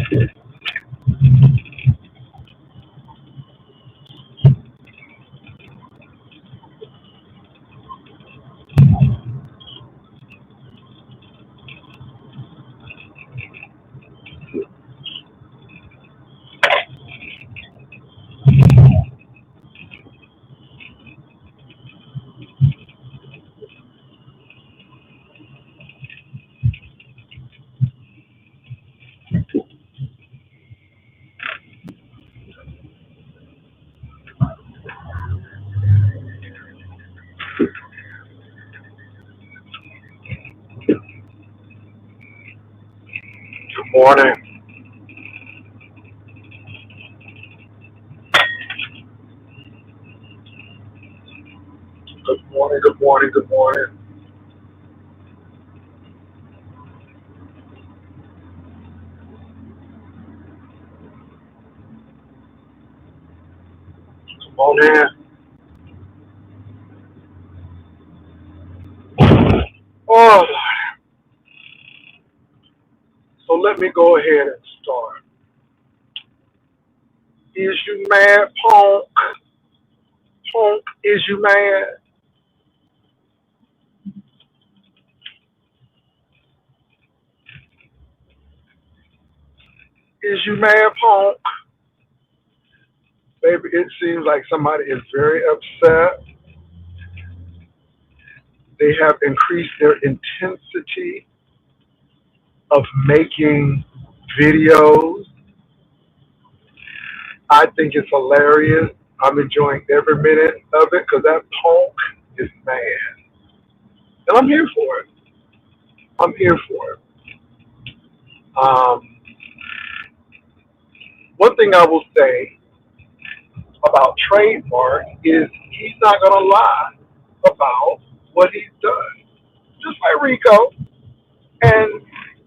Good morning. Good morning. Good morning. Good morning. Come on in. Oh, so let me go ahead and start. Is you mad, Ponk? Ponk, is you mad? Is you mad, Ponk? Baby, it seems like somebody is very upset. They have increased their intensity of making videos. I think it's hilarious. I'm enjoying every minute of it because that Ponk is mad. And I'm here for it. I'm here for it. Um, One thing I will say about Trademark is he's not going to lie about what he's done. Just like Rico, and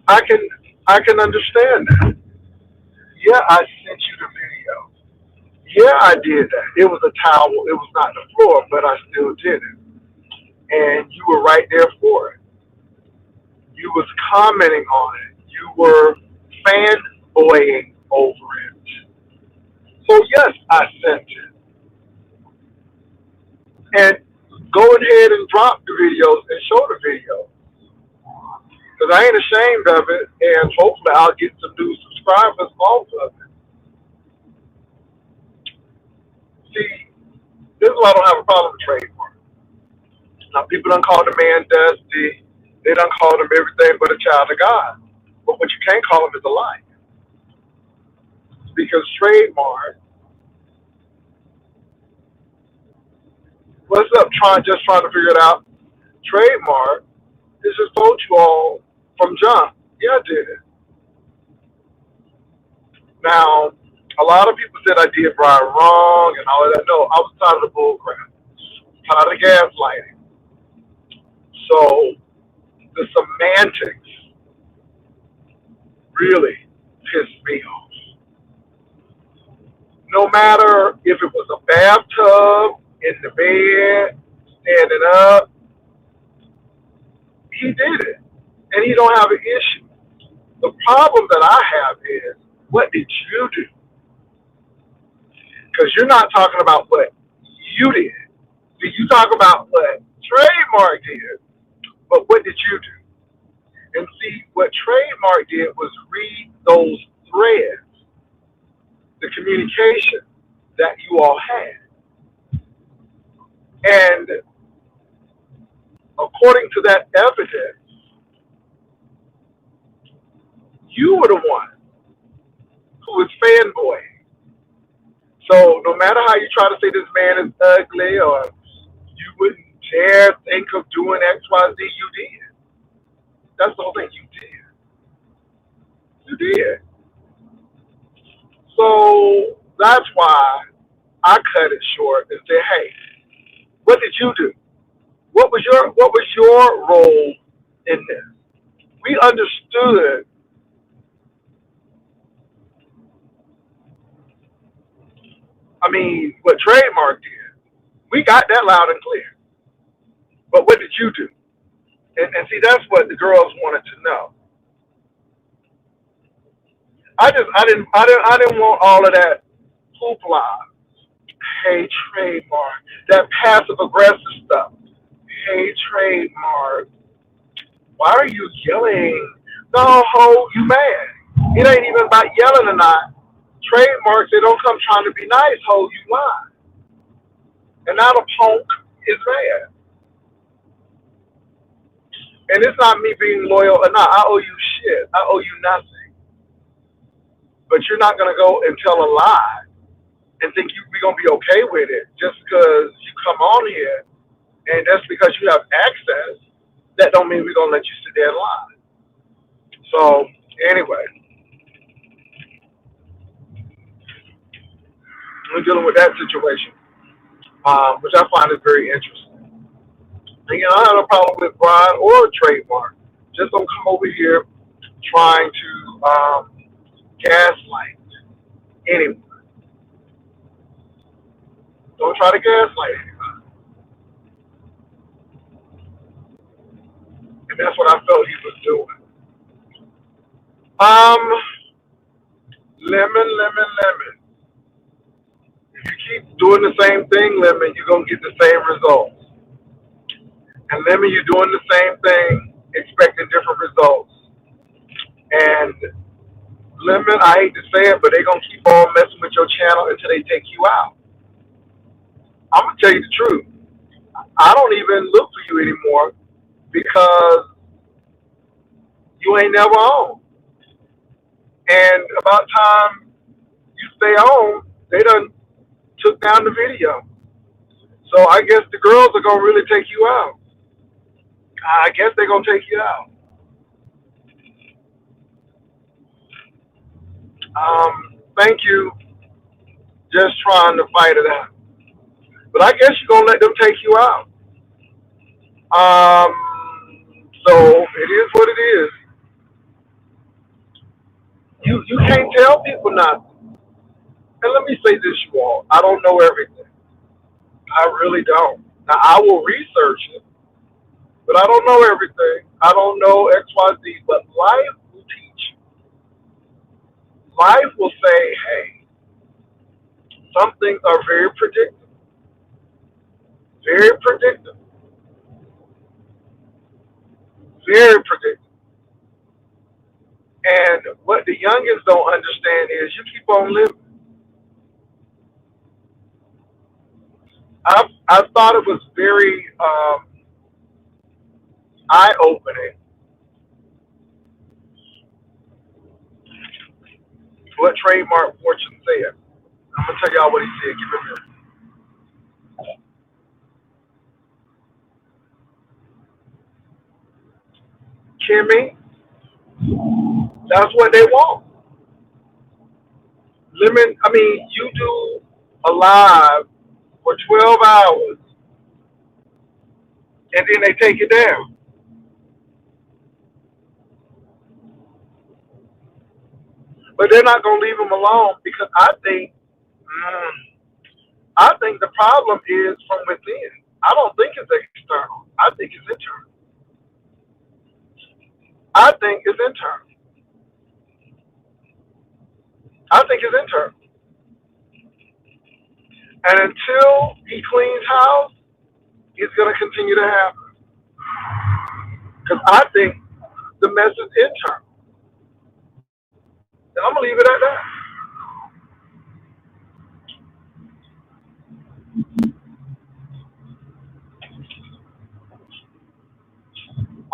I can understand that. Yeah, I sent you the video. Yeah, I did that. It was a towel. It was not the floor, but I still did it. And you were right there for it. You was commenting on it. You were fanboying over it. So yes, I sent it. And go ahead and drop the videos and show the video. Because I ain't ashamed of it, and hopefully I'll get some new subscribers off of it. See, this is why I don't have a problem with trademark. Now, people don't call the man Dusty. They don't call him everything but a child of God. But what you can't call him is a liar. Because trademark, what's up, just trying to figure it out. Trademark is just told you all from jump. Yeah, I did it. Now, a lot of people said I did Brian wrong and all of that. No, I was tired of the bull crap, tired of the gaslighting. So the semantics really pissed me off. No matter if it was a bathtub, in the bed, standing up, he did it. And he don't have an issue. The problem that I have is, what did you do? Because you're not talking about what you did. See, you talk about what Trademark did, but what did you do? And see, what Trademark did was read those threads, the communication that you all had. And according to that evidence, you were the one who was fanboying. So no matter how you try to say this man is ugly or you wouldn't dare think of doing X, Y, Z, you did. That's the whole thing. You did. You did. So that's why I cut it short and said, hey, what did you do? What was your role in this? We understood. I mean, what Trademark did. We got that loud and clear. But what did you do? And see, that's what the girls wanted to know. I didn't want all of that hoopla. Hey, trademark. That passive aggressive stuff. Hey, trademark. Why are you yelling? No, ho, you mad. It ain't even about yelling or not. Trademarks, they don't come trying to be nice, ho, you lying. And now the punk is mad. And it's not me being loyal or not. I owe you shit. I owe you nothing. But you're not gonna go and tell a lie and think we're gonna be okay with it just because you come on here and that's because you have access. That don't mean we're gonna let you sit there and lie. So anyway, we're dealing with that situation, which I find is very interesting. And, I have no problem with Brian or trademark. Just don't come over here trying to gaslight anyone. Don't try to gaslight anybody. And that's what I felt he was doing. Um, lemon. If you keep doing the same thing, lemon, you're gonna get the same results. And lemon, you're doing the same thing, expecting different results. And lemon, I hate to say it, but they're gonna keep on messing with your channel until they take you out. I'm gonna tell you the truth. I don't even look for you anymore because you ain't never on. And about time you stay on, they done took down the video. So I guess the girls are gonna really take you out. I guess they're gonna take you out. Thank you. Just trying to fight it out. But I guess you're gonna let them take you out. Um, so it is what it is. You can't tell people nothing. And let me say this, you all. I don't know everything. I really don't. Now I will research it, but I don't know everything. I don't know X, Y, Z. But life will teach you. Life will say, hey, some things are very predictable. Very predictable. Very predictable. And what the youngins don't understand is you keep on living. I thought it was very eye opening what Trademark Fortune said. I'm gonna tell y'all what he said. Give me a minute. Kimmy, that's what they want. You do a live for 12 hours and then they take it down. But they're not gonna leave them alone because I think the problem is from within. I don't think it's external. I think it's internal. I think it's internal. I think it's internal. And until he cleans house, it's going to continue to happen. Because I think the mess is internal. And I'm going to leave it at that.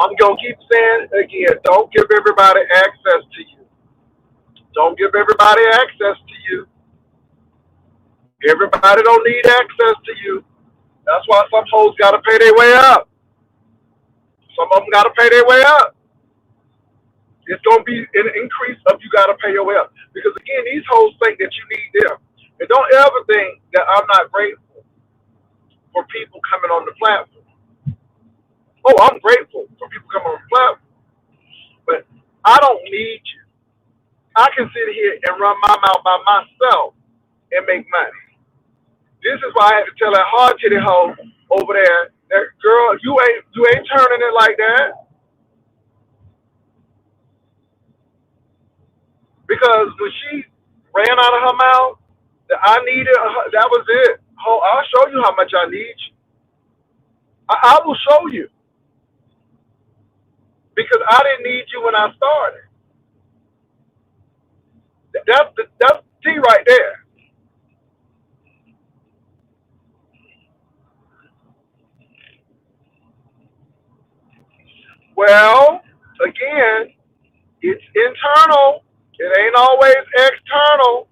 I'm going to keep saying again, don't give everybody access to you. Don't give everybody access to you. Everybody don't need access to you. That's why some hoes got to pay their way up. Some of them got to pay their way up. It's going to be an increase of you got to pay your way up. Because again, these hoes think that you need them. And don't ever think that I'm not grateful for people coming on the platform. Oh, I'm grateful for people coming on the platform. But I don't need you. I can sit here and run my mouth by myself and make money. This is why I had to tell that hard titty hoe over there, that girl, you ain't turning it like that. Because when she ran out of her mouth, that I needed her, that was it. Oh, I'll show you how much I need you. I will show you because I didn't need you when I started. That's T right there. Well, again, it's internal. It ain't always external,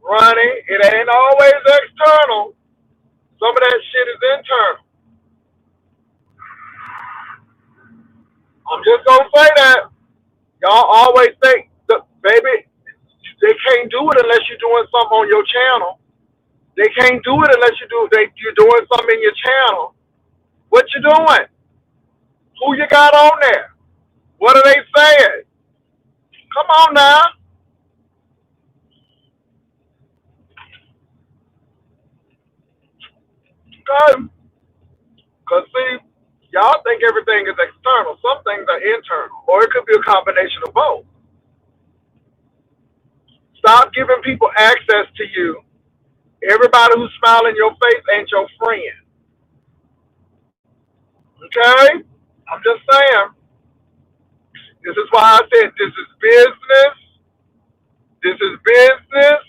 Ronnie. It ain't always external. Some of that shit is internal. I'm just gonna say that. Y'all always think, baby, they can't do it unless you're doing something on your channel. They can't do it unless you're doing something in your channel. What you doing? Who you got on there? What are they saying? Come on now. Cause see, y'all think everything is external. Some things are internal, or it could be a combination of both. Stop giving people access to you. Everybody who's smiling in your face ain't your friend. Okay? I'm just saying. This is why I said this is business. This is business.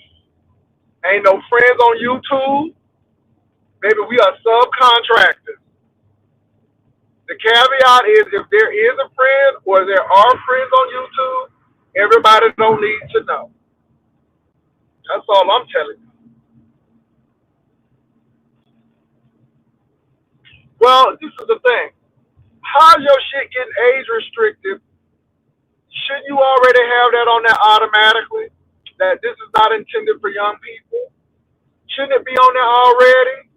Ain't no friends on YouTube. Maybe we are subcontractors. The caveat is if there is a friend or there are friends on YouTube, everybody don't need to know. That's all I'm telling you. Well, this is the thing. How's your shit getting age restricted? Shouldn't you already have that on there automatically? That this is not intended for young people? Shouldn't it be on there already?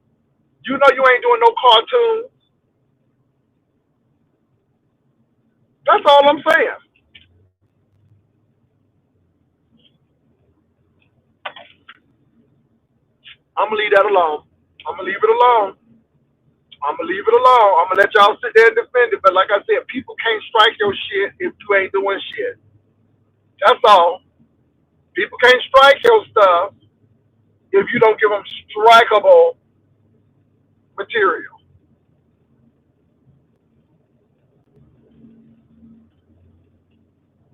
You know you ain't doing no cartoons. That's all I'm saying. I'm gonna leave that alone. I'm gonna leave it alone. I'm gonna leave it alone. I'm gonna let y'all sit there and defend it. But like I said, people can't strike your shit if you ain't doing shit. That's all. People can't strike your stuff if you don't give them strikeable material.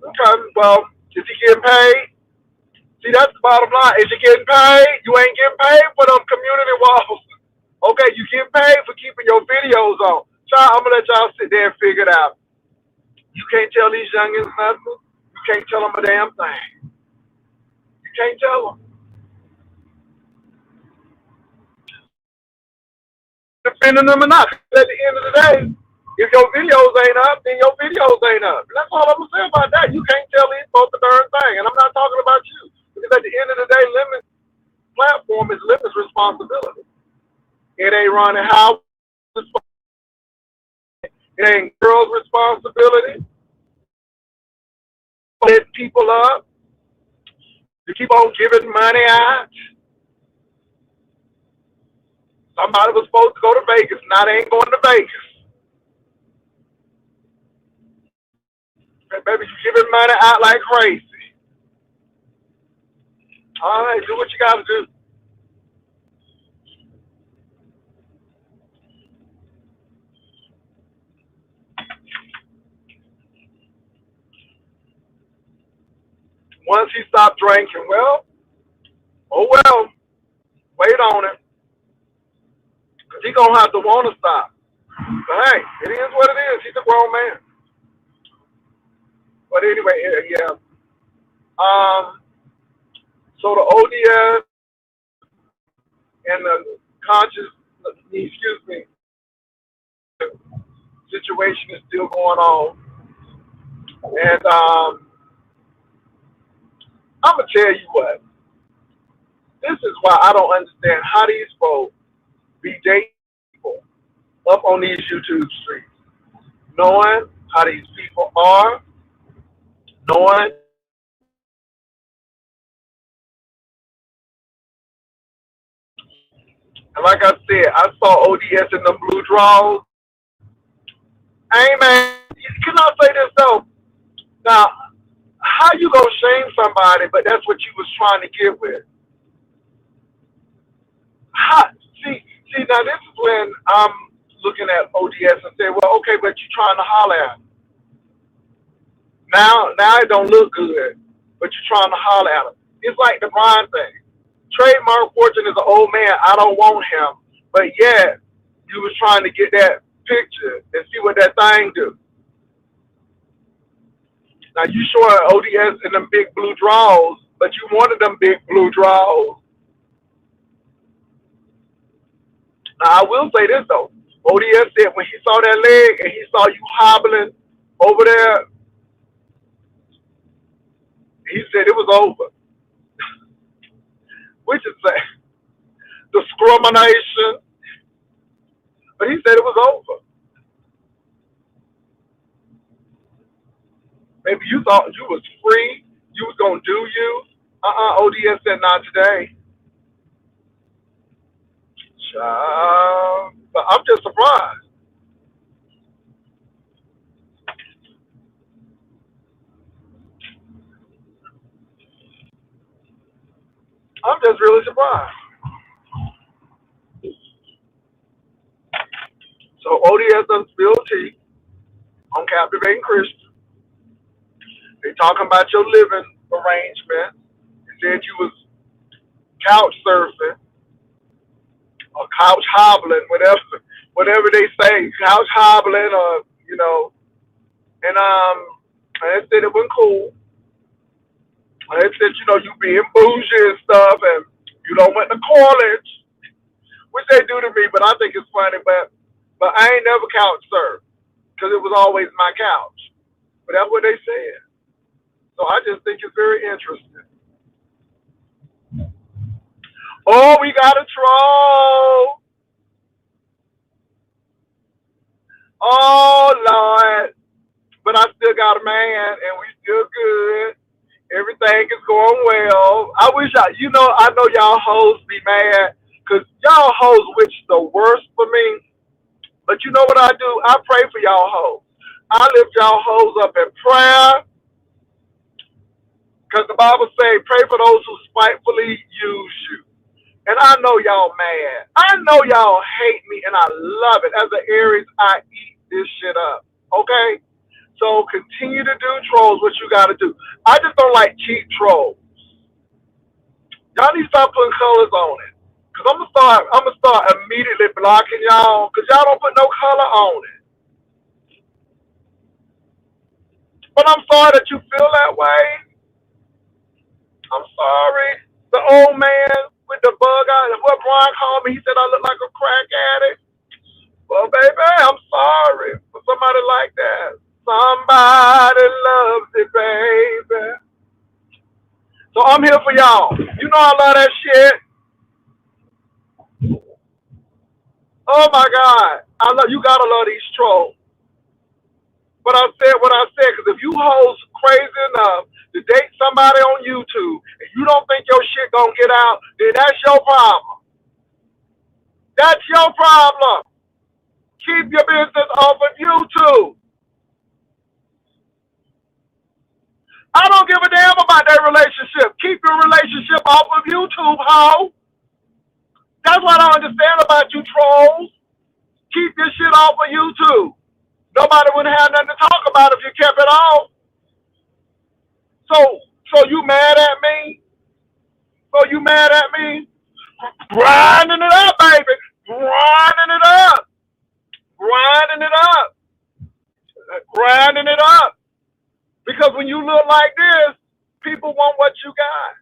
Okay, well, is he getting paid? See, that's the bottom line. Is you getting paid? You ain't getting paid for them community walls. Okay, you get paid for keeping your videos on. Child, I'm gonna let y'all sit there and figure it out. You can't tell these youngins nothing. You can't tell them a damn thing. You can't tell them. Defending them or not. At the end of the day, if your videos ain't up, then your videos ain't up. And that's all I'm gonna say about that. You can't tell these folks the darn thing. And I'm not talking about you. Because at the end of the day, limit platform is limits responsibility. It ain't running how it ain't girls' responsibility. Let people up. You keep on giving money out. Somebody was supposed to go to Vegas. Now they ain't going to Vegas. Baby, you giving money out like crazy. All right, do what you got to do. Once he stopped drinking, well, oh well, wait on it. Because he going to have to want to stop. But hey, it is what it is. He's a grown man. But anyway, yeah. So the ODS and the conscious, excuse me, situation is still going on. And I'm going to tell you what. This is why I don't understand how these folks be dating people up on these YouTube streets, knowing how these people are, knowing. And like I said, I saw ODS in the blue draws. Hey man, can I say this though? Now, How you gonna shame somebody, but that's what you was trying to get with? How, see, see, now this is when I'm looking at ODS and say, well, okay, but you're trying to holler at him. Now it don't look good, but you're trying to holler at him. It's like the Brian thing. Trademark Fortune is an old man. I don't want him, but yet you was trying to get that picture and see what that thing do. Now you showing ODS in them big blue draws, but you wanted them big blue draws. Now I will say this though. ODS said when he saw that leg and he saw you hobbling over there, he said it was over. Which is like discrimination. But he said it was over. Maybe you thought you was free, you was gonna do you. ODS said not today. But I'm just surprised. I'm just really surprised. So ODS done spilled tea on Captivating Christian. They talking about your living arrangement. They said you was couch surfing or couch hobbling, whatever they say, couch hobbling or and they said it wasn't cool. And they said, you being bougie and stuff and you don't went to college, which they do to me, but I think it's funny, but I ain't never couch surfed because it was always my couch. But that's what they said. So I just think it's very interesting. Oh, we got a troll. Oh, Lord. But I still got a man, and we still good. Everything is going well. I wish I know y'all hoes be mad, because y'all hoes wish the worst for me. But you know what I do? I pray for y'all hoes. I lift y'all hoes up in prayer, because the Bible say, pray for those who spitefully use you. And I know y'all mad. I know y'all hate me, and I love it. As an Aries, I eat this shit up. Okay? So continue to do trolls what you gotta do. I just don't like cheap trolls. Y'all need to start putting colors on it. Cause I'm gonna start immediately blocking y'all, cause y'all don't put no color on it. But I'm sorry that you feel that way. I'm sorry. The old man with the bug out, what Brian called me, he said I look like a crack addict. Well, baby, I'm sorry for somebody like that. Somebody loves it, baby. So I'm here for y'all. You know I love that shit. Oh my God. You gotta love these trolls. But I said what I said, because if you hoes crazy enough to date somebody on YouTube and you don't think your shit gonna get out, then that's your problem. That's your problem. Keep your business off of YouTube. I don't give a damn about that relationship. Keep your relationship off of YouTube, ho. That's what I don't understand about you trolls. Keep your shit off of YouTube. Nobody would have nothing to talk about if you kept it off. So you mad at me? So you mad at me? Grinding it up, baby. Grinding it up. Grinding it up. Grinding it up. Because when you look like this, people want what you got.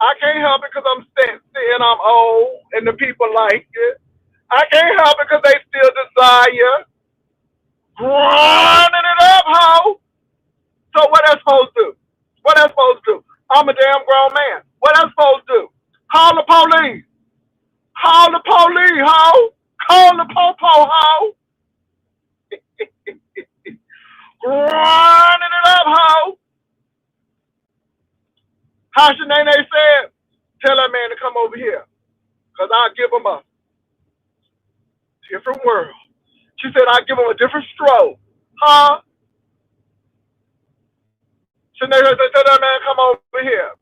I can't help it because I'm seeing I'm old and the people like it. I can't help it because they still desire. Grinding it up, ho. So what that supposed to do? What that supposed to do? I'm a damn grown man. What that supposed to do? Call the police. Call the police, ho. Call the po-po, ho. Grinding it up, ho. How Shanae said, tell that man to come over here. Because I'll give him a different world. She said, I'll give him a different stroke. Huh? Shanae said, tell that man come over here.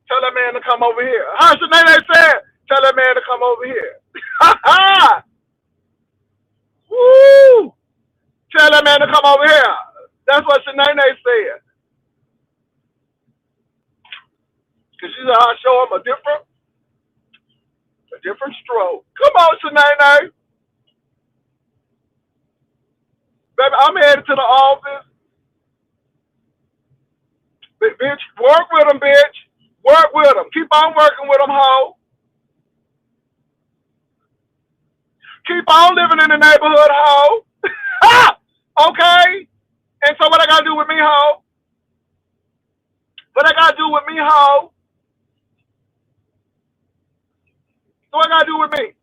Tell that man to come over here. How Shanae said, tell that man to come over here. Ha ha! Woo! Tell that man to come over here. That's what Shanae said. Cause she said I show him a different stroke. Come on, Shanae. Baby, I'm headed to the office. Bitch, work with him, bitch. Work with him. Keep on working with him, hoe. Keep on living in the neighborhood, hoe. Okay? And so what I gotta do with me, hoe? What I gotta do with me, hoe? So what I gotta do with me?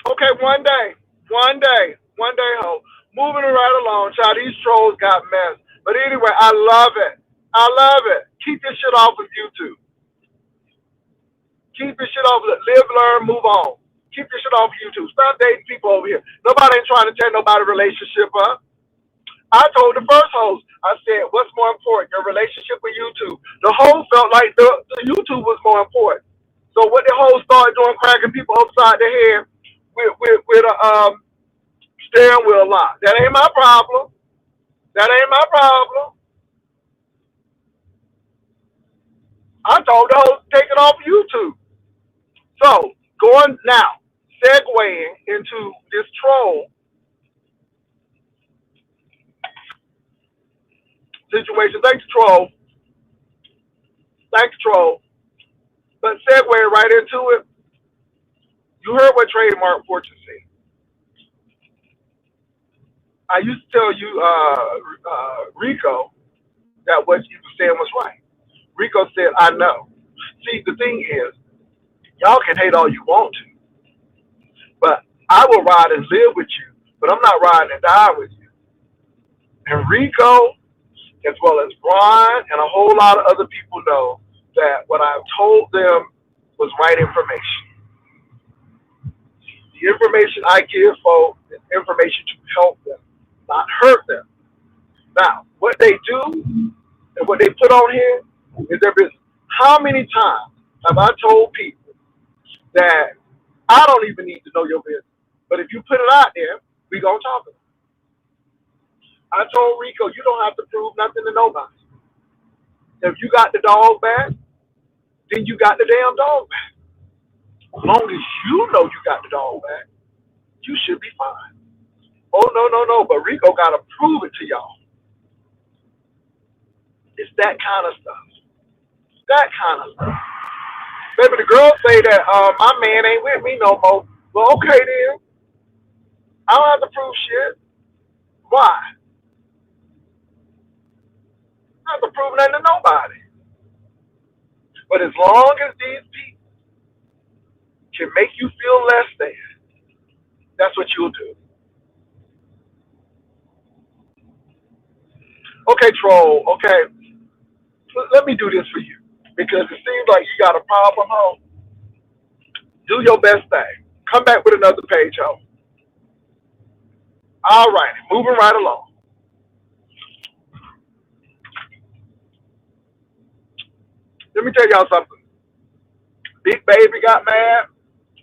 Okay, one day, hoe. Moving it right along, child. These trolls got messed. But anyway, I love it. I love it. Keep this shit off of YouTube. Keep this shit off. Live, learn, move on. Keep this shit off of YouTube. Stop dating people over here. Nobody ain't trying to tear nobody's relationship up. I told the first host, I said, what's more important, your relationship with YouTube? The host felt like the YouTube was more important. So what the host started doing, cracking people upside the head with a steering wheel lock. That ain't my problem. That ain't my problem. I told the host to take it off YouTube. So going now, segueing into this troll situation. Thanks, troll. Thanks, troll. But segue right into it. You heard what trademark fortune said. I used to tell you, Rico, that what you were saying was right. Rico said, I know. See, the thing is, y'all can hate all you want to, but I will ride and live with you, but I'm not riding and die with you. And Rico, as well as Brian, and a whole lot of other people know that what I've told them was right information. The information I give folks is information to help them, not hurt them. Now, what they do and what they put on here is their business. How many times have I told people that I don't even need to know your business, but if you put it out there, we gonna talk about it. I told Rico, you don't have to prove nothing to nobody. If you got the dog back, then you got the damn dog back. As long as you know you got the dog back, you should be fine. Oh, no. But Rico got to prove it to y'all. It's that kind of stuff. That kind of stuff. Baby, the girls say that my man ain't with me no more. Well, okay then. I don't have to prove shit. Why? I don't have to prove nothing to nobody. But as long as these people can make you feel less than, that's what you'll do. Okay, troll. Okay, let me do this for you because it seems like you got a problem, home. Do your best thing. Come back with another page, home. All right, moving right along. Let me tell y'all something. Big Baby got mad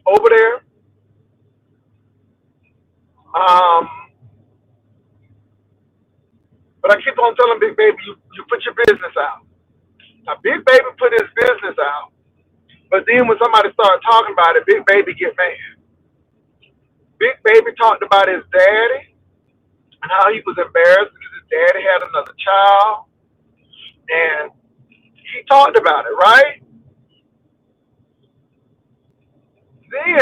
over there. Um, but I keep on telling Big Baby, you put your business out. Now, Big Baby put his business out, but then when somebody started talking about it, Big Baby get mad. Big Baby talked about his daddy and how he was embarrassed because his daddy had another child, and he talked about it, right? Then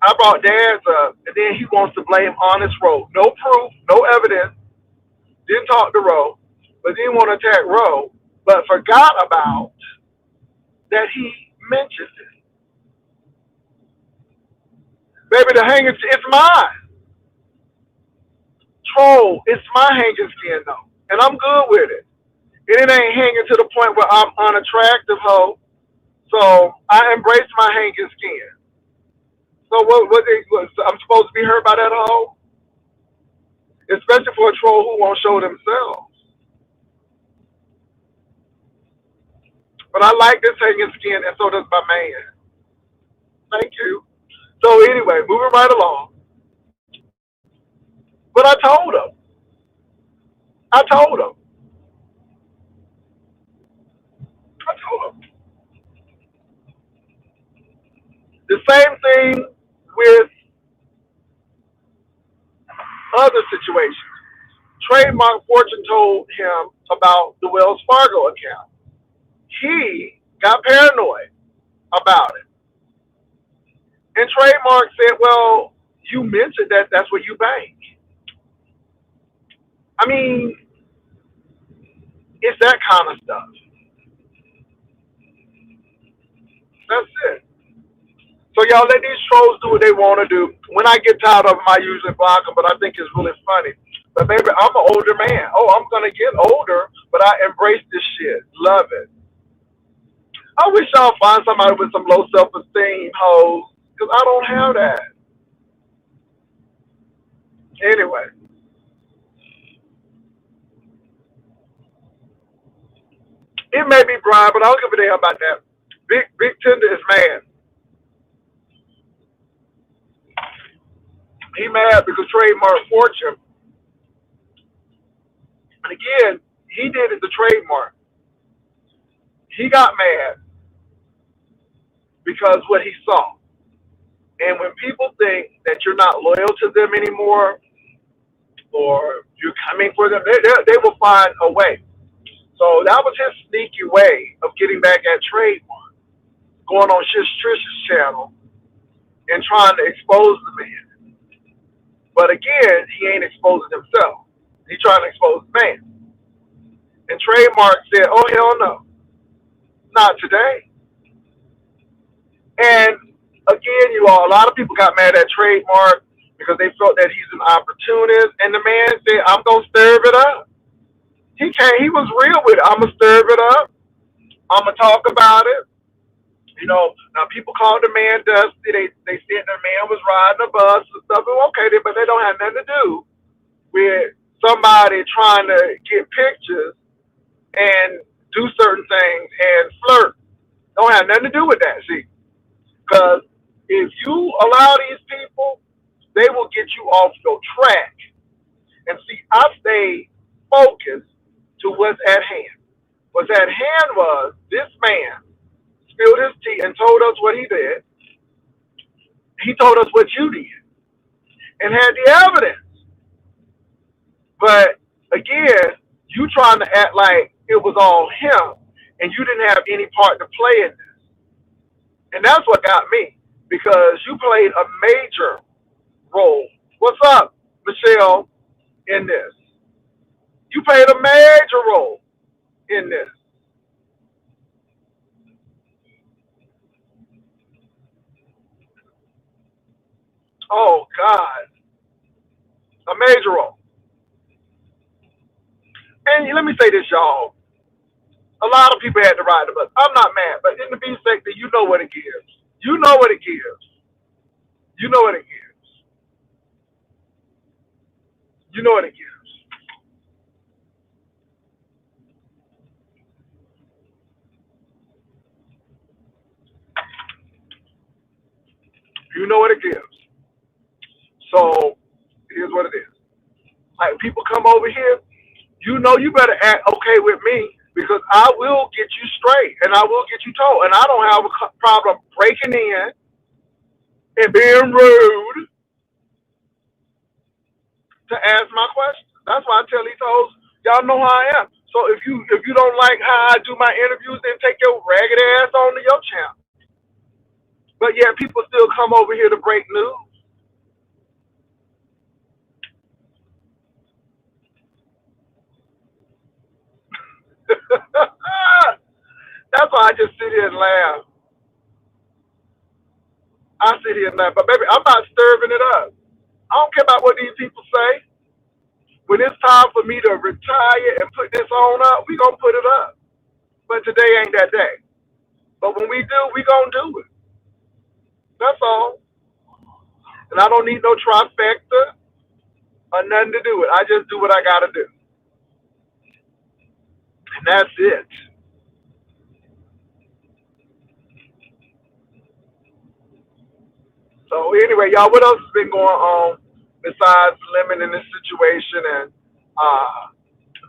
I brought Dad's up, and then he wants to blame Honest Roe. No proof, no evidence. Didn't talk to Roe, but didn't want to attack Roe, but forgot about that he mentioned it. Baby, the hanging it's mine. Troll, it's my hanging skin though, and I'm good with it. And it ain't hanging to the point where I'm unattractive, hoe. So I embrace my hanging skin. So what I'm supposed to be hurt by that hoe? especially for a troll who won't show themselves. But I like this hanging skin, and so does my man. Thank you. So anyway, moving right along. But I told him, I told him the same thing with other situations. Trademark Fortune told him about the Wells Fargo account. He got paranoid about it. And Trademark said, well, you mentioned that that's where you bank. I mean, it's that kind of stuff. That's it. So y'all let these trolls do what they want to do. When I get tired of them, I usually block them, but I think it's really funny. But baby, I'm an older man. Oh, I'm going to get older, but I embrace this shit. Love it. I wish y'all find somebody with some low self-esteem, hoes, because I don't have that. Anyway, it may be Brian, but I don't give a damn about that. Big Tender is mad. He mad because Trademark Fortune, and again, he did it to Trademark. He got mad because what he saw. And when people think that you're not loyal to them anymore, or you're coming for them, they will find a way. So that was his sneaky way of getting back at Trademark, going on Shish Trish's channel and trying to expose the man. But again, he ain't exposing himself. He's trying to expose the man. And Trademark said, oh, hell no, not today. And again, you all, a lot of people got mad at Trademark because they felt that he's an opportunist. And the man said, I'm going to stir it up. He was real with it. I'm going to stir it up. I'm going to talk about it. You know, now people called the man Dusty. They said the man was riding a bus and stuff. Okay, but they don't have nothing to do with somebody trying to get pictures and do certain things and flirt. Don't have nothing to do with that, see. Because if you allow these people, they will get you off your track. And see, I stayed focused to what's at hand. What's at hand was this man spilled his tea and told us what he did. He told us what you did and had the evidence. But again, you trying to act like it was all him and you didn't have any part to play in this. And that's what got me because you played a major role. What's up, Michelle, in this? You played a major role in this. Oh, God. A major role. And let me say this, y'all. A lot of people had to ride the bus. I'm not mad, but in the B sector, you know what it gives. You know what it gives. You know what it gives. You know what it gives. You know what it gives. So it is what it is. Like people come over here, you know you better act okay with me because I will get you straight and I will get you told. And I don't have a problem breaking in and being rude to ask my questions. That's why I tell these hoes, y'all know how I am. So if you don't like how I do my interviews, then take your ragged ass on to your channel. But yeah, people still come over here to break news. That's why I just sit here and laugh. I sit here and laugh. But baby, I'm not stirring it up. I don't care about what these people say. When it's time for me to retire and put this on up, we gonna put it up. But today ain't that day. But when we do, we gonna do it. That's all. And I don't need no trifecta. or nothing to do with it. I just do what I gotta do, and that's it. So anyway, y'all, what else has been going on besides Lemon in this situation and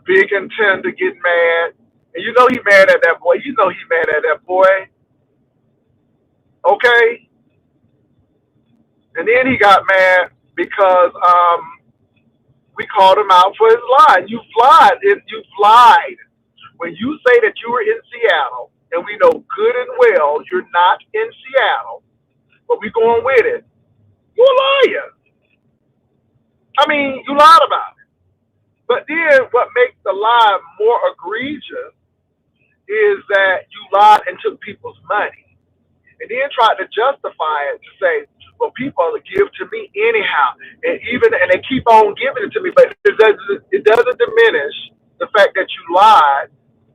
Big and Tender getting mad? And you know he mad at that boy. You know he mad at that boy. Okay? And then he got mad because we called him out for his lie. You lied. You lied. When you say that you were in Seattle, and we know good and well you're not in Seattle, but we going with it, you're a liar. I mean, you lied about it. But then what makes the lie more egregious is that you lied and took people's money. And then tried to justify it to say, well, people give to me anyhow. And they keep on giving it to me, but it doesn't diminish the fact that you lied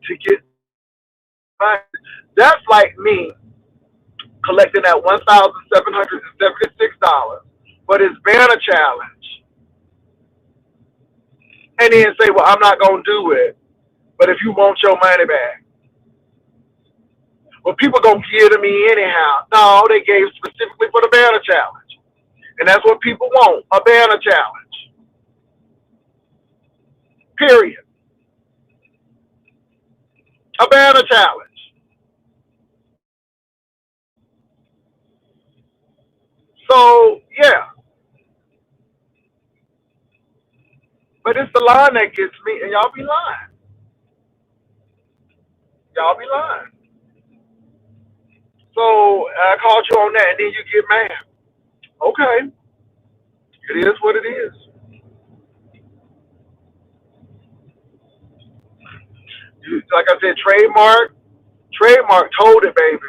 to get money. That's like me collecting that $1,776 for this banner challenge and then say, well, I'm not going to do it, but if you want your money back, well, people going to give to me anyhow. No, they gave specifically for the banner challenge. And that's what people want, a banner challenge. Period. A banner challenge. So, yeah. But it's the line that gets me, and y'all be lying. Y'all be lying. So I called you on that, and then you get mad. Okay, it is what it is. Like I said, trademark told it, baby.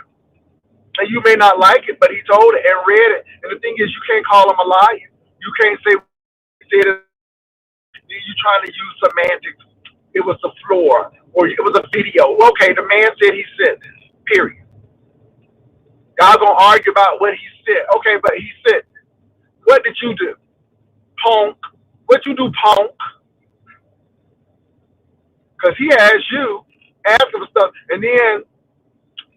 And you may not like it, but he told it and read it. And the thing is, you can't call him a liar. You can't say he did it. You trying to use semantics. It was the floor, or it was a video. Okay, the man said he said this. Period. Y'all gonna argue about what he said. Okay, but he said, what did you do, ponk? What you do, ponk? Because he asked you, asking for stuff, and then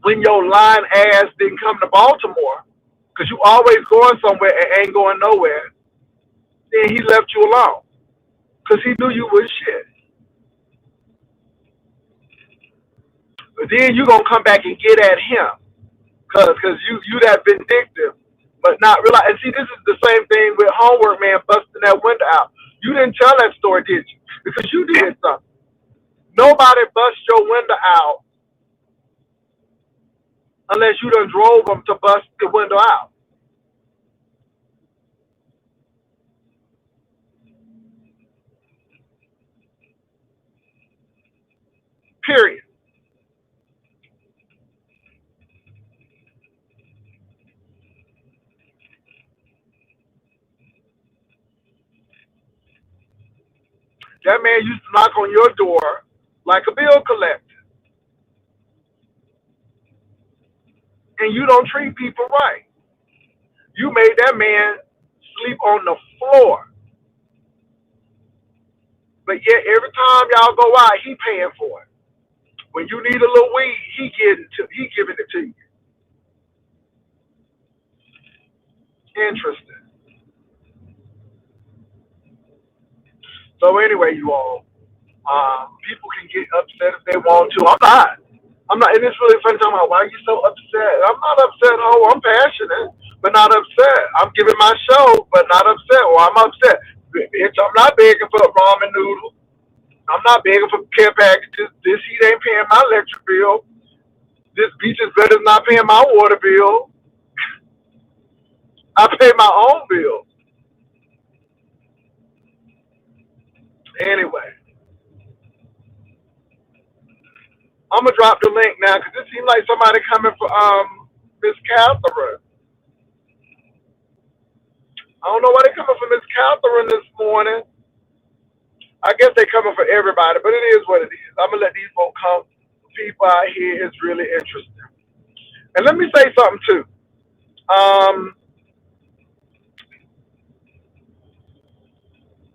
when your lying ass didn't come to Baltimore, because you always going somewhere and ain't going nowhere, then he left you alone. Because he knew you was shit. But then you going to come back and get at him. Because you that vindictive, but not realize. And see, this is the same thing with Homework Man busting that window out. You didn't tell that story, did you? Because you did something. Nobody bust your window out unless you done drove them to bust the window out. Period. That man used to knock on your door like a bill collector. And you don't treat people right. You made that man sleep on the floor. But yet every time y'all go out, he paying for it. When you need a little weed, he giving it to you. Interesting. So anyway, you all, people can get upset if they want to. I'm not. I'm not. And it's really funny talking about why are you so upset. I'm not upset. Oh, I'm passionate, but not upset. I'm giving my show, but not upset. Or I'm upset. Bitch, I'm not begging for ramen noodles. I'm not begging for care packages. This heat ain't paying my electric bill. This beach is better than not paying my water bill. I pay my own bill. Anyway, I'm gonna drop the link now because it seems like somebody coming for Miss Catherine. I don't know why they coming for Miss Catherine this morning. I guess they coming for everybody, but it is what it is. I'm gonna let these folks come. People out here is really interesting. And let me say something too. Um,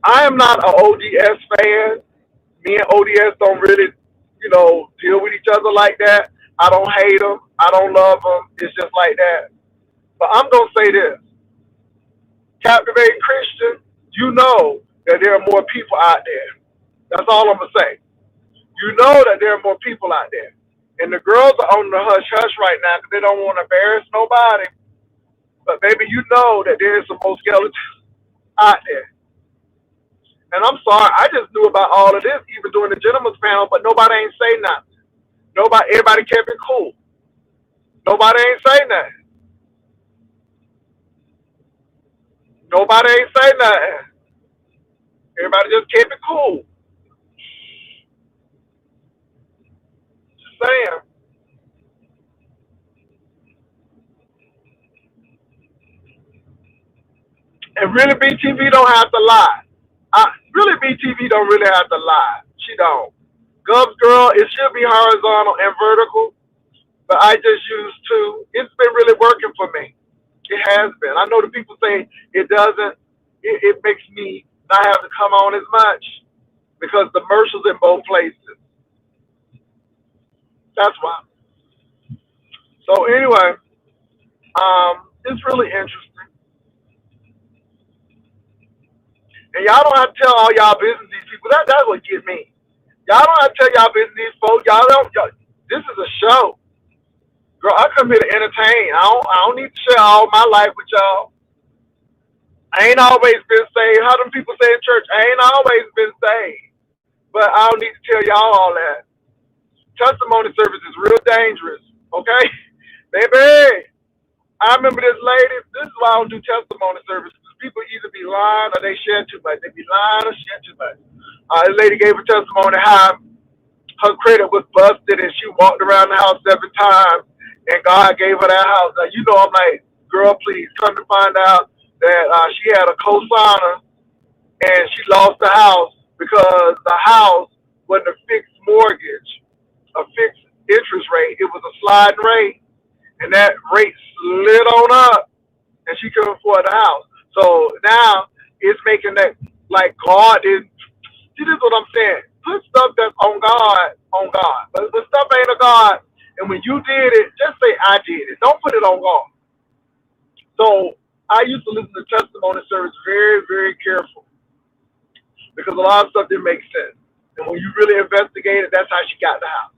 I am not an ODS fan. Me and ODS don't really, deal with each other like that. I don't hate them. I don't love them. It's just like that. But I'm gonna say this: Captivating Christian, you know that there are more people out there. That's all I'm gonna say. You know that there are more people out there, and the girls are on the hush hush right now because they don't want to embarrass nobody. But baby, you know that there is some more skeletons out there. And I'm sorry, I just knew about all of this even during the gentleman's panel, but nobody ain't say nothing. Everybody kept it cool. Nobody ain't say nothing. Nobody ain't say nothing. Everybody just kept it cool. Just saying. And really, BTV don't have to lie. Really, BTV don't really have to lie. She don't. Gov's girl, it should be horizontal and vertical, but I just use two. It's been really working for me. It has been. I know the people say it doesn't. It makes me not have to come on as much because the commercials in both places. That's why. So anyway, it's really interesting, and y'all don't have to tell all y'all business these people. That's what get me. Y'all don't have to tell y'all business these folks. Y'all don't. This is a show, girl. I come here to entertain. I don't need to share all my life with y'all. I ain't always been saved. How them people say in church? I ain't always been saved. But I don't need to tell y'all all that. Testimony service is real dangerous. Okay, baby. I remember this lady. This is why I don't do testimony service. People either be lying or they share too much. They be lying or share too much. This lady gave a testimony how her credit was busted and she walked around the house 7 times and God gave her that house. Now, I'm like, girl, please come to find out that she had a co-signer and she lost the house because the house wasn't a fixed mortgage, a fixed interest rate. It was a sliding rate, and that rate slid on up, and she couldn't afford the house. So now it's making that like God is. See, this is what I'm saying. Put stuff that's on God. But when stuff ain't a God, and when you did it, just say I did it. Don't put it on God. So I used to listen to testimony service very, very careful because a lot of stuff didn't make sense. And when you really investigate it, that's how she got the house.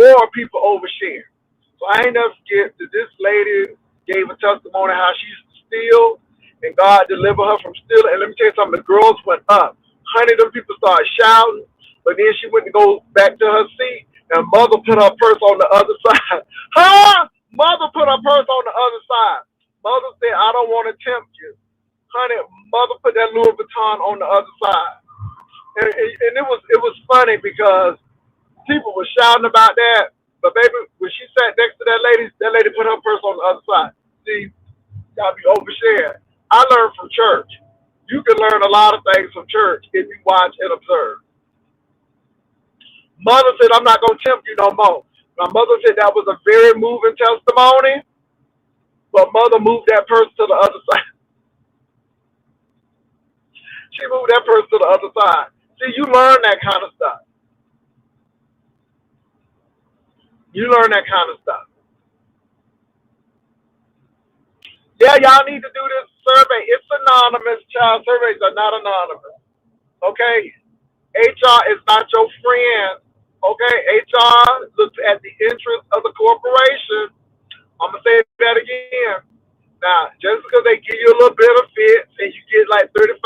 Or people overshare. So I ain't never scared that this lady gave a testimony how she used to steal and God delivered her from stealing. And let me tell you something, the girls went up. Honey, them people started shouting, but then she went to go back to her seat and mother put her purse on the other side. Huh? Mother put her purse on the other side. Mother said, I don't want to tempt you. Honey, mother put that Louis Vuitton on the other side. And it was funny because people were shouting about that. But baby, when she sat next to that lady put her purse on the other side. See, y'all be oversharing. I learned from church. You can learn a lot of things from church if you watch and observe. Mother said, I'm not going to tempt you no more. My mother said that was a very moving testimony, but mother moved that purse to the other side. She moved that purse to the other side. See, you learn that kind of stuff. You learn that kind of stuff. Yeah, y'all need to do this survey. It's anonymous. Child surveys are not anonymous. Okay? HR is not your friend. Okay? HR looks at the interest of the corporation. I'm going to say that again. Now, just because they give you a little benefits and you get like 35%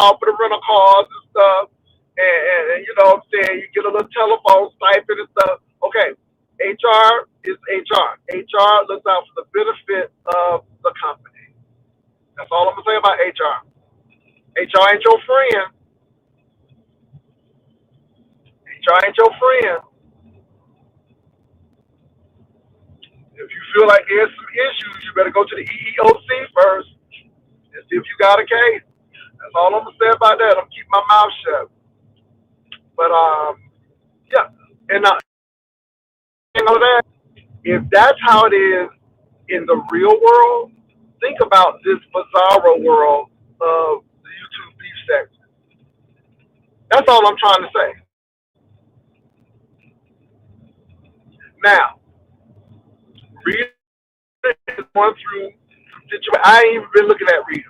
off of the rental cars and stuff, and you know what I'm saying, you get a little telephone stipend and stuff. Okay, HR is HR. HR looks out for the benefit of the company. That's all I'm going to say about HR. HR ain't your friend. HR ain't your friend. If you feel like there's some issues, you better go to the EEOC first and see if you got a case. That's all I'm gonna say about that. I'm keeping my mouth shut. But yeah, and that, if that's how it is in the real world, think about this bizarro world of the YouTube beef section. That's all I'm trying to say. Now, Rita is going through some situation. I ain't even been looking at Rita,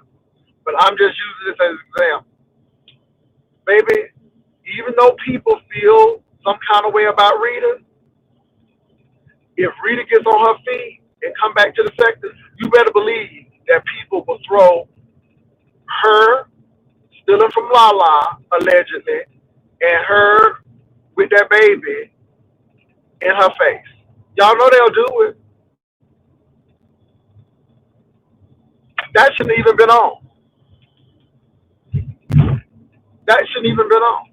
but I'm just using this as an example. Baby, even though people feel some kind of way about Rita, if Rita gets on her feet and come back to the sector, you better believe that people will throw her stealing from Lala, allegedly, and her with that baby in her face. Y'all know they'll do it. That shouldn't even been on. That shouldn't even been on.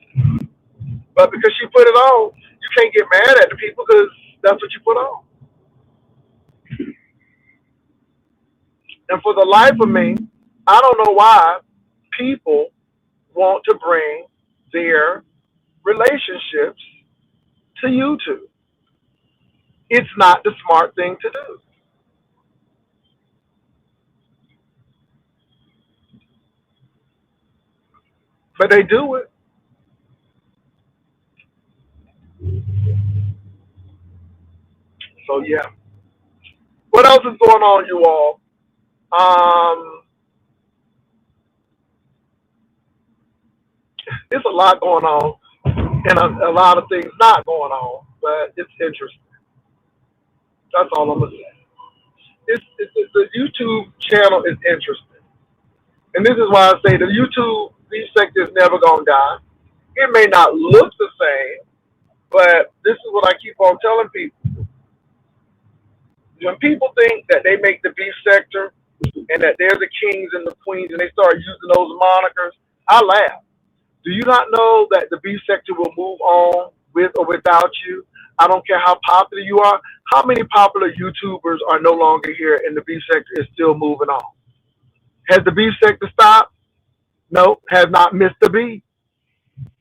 But because she put it on, you can't get mad at the people because that's what you put on. And for the life of me, I don't know why people want to bring their relationships to YouTube. It's not the smart thing to do. But they do it. So yeah. What else is going on, you all? There's a lot going on, and a lot of things not going on, but it's interesting. That's all I'm gonna say. The YouTube channel is interesting, and this is why I say the YouTube beef sector is never gonna die. It may not look the same, but this is what I keep on telling people. When people think that they make the beef sector and that they're the kings and the queens, and they start using those monikers, I laugh. Do you not know that the beef sector will move on with or without you? I don't care how popular you are. How many popular YouTubers are no longer here and the beef sector is still moving on? Has the beef sector stopped? No, has not missed a beat.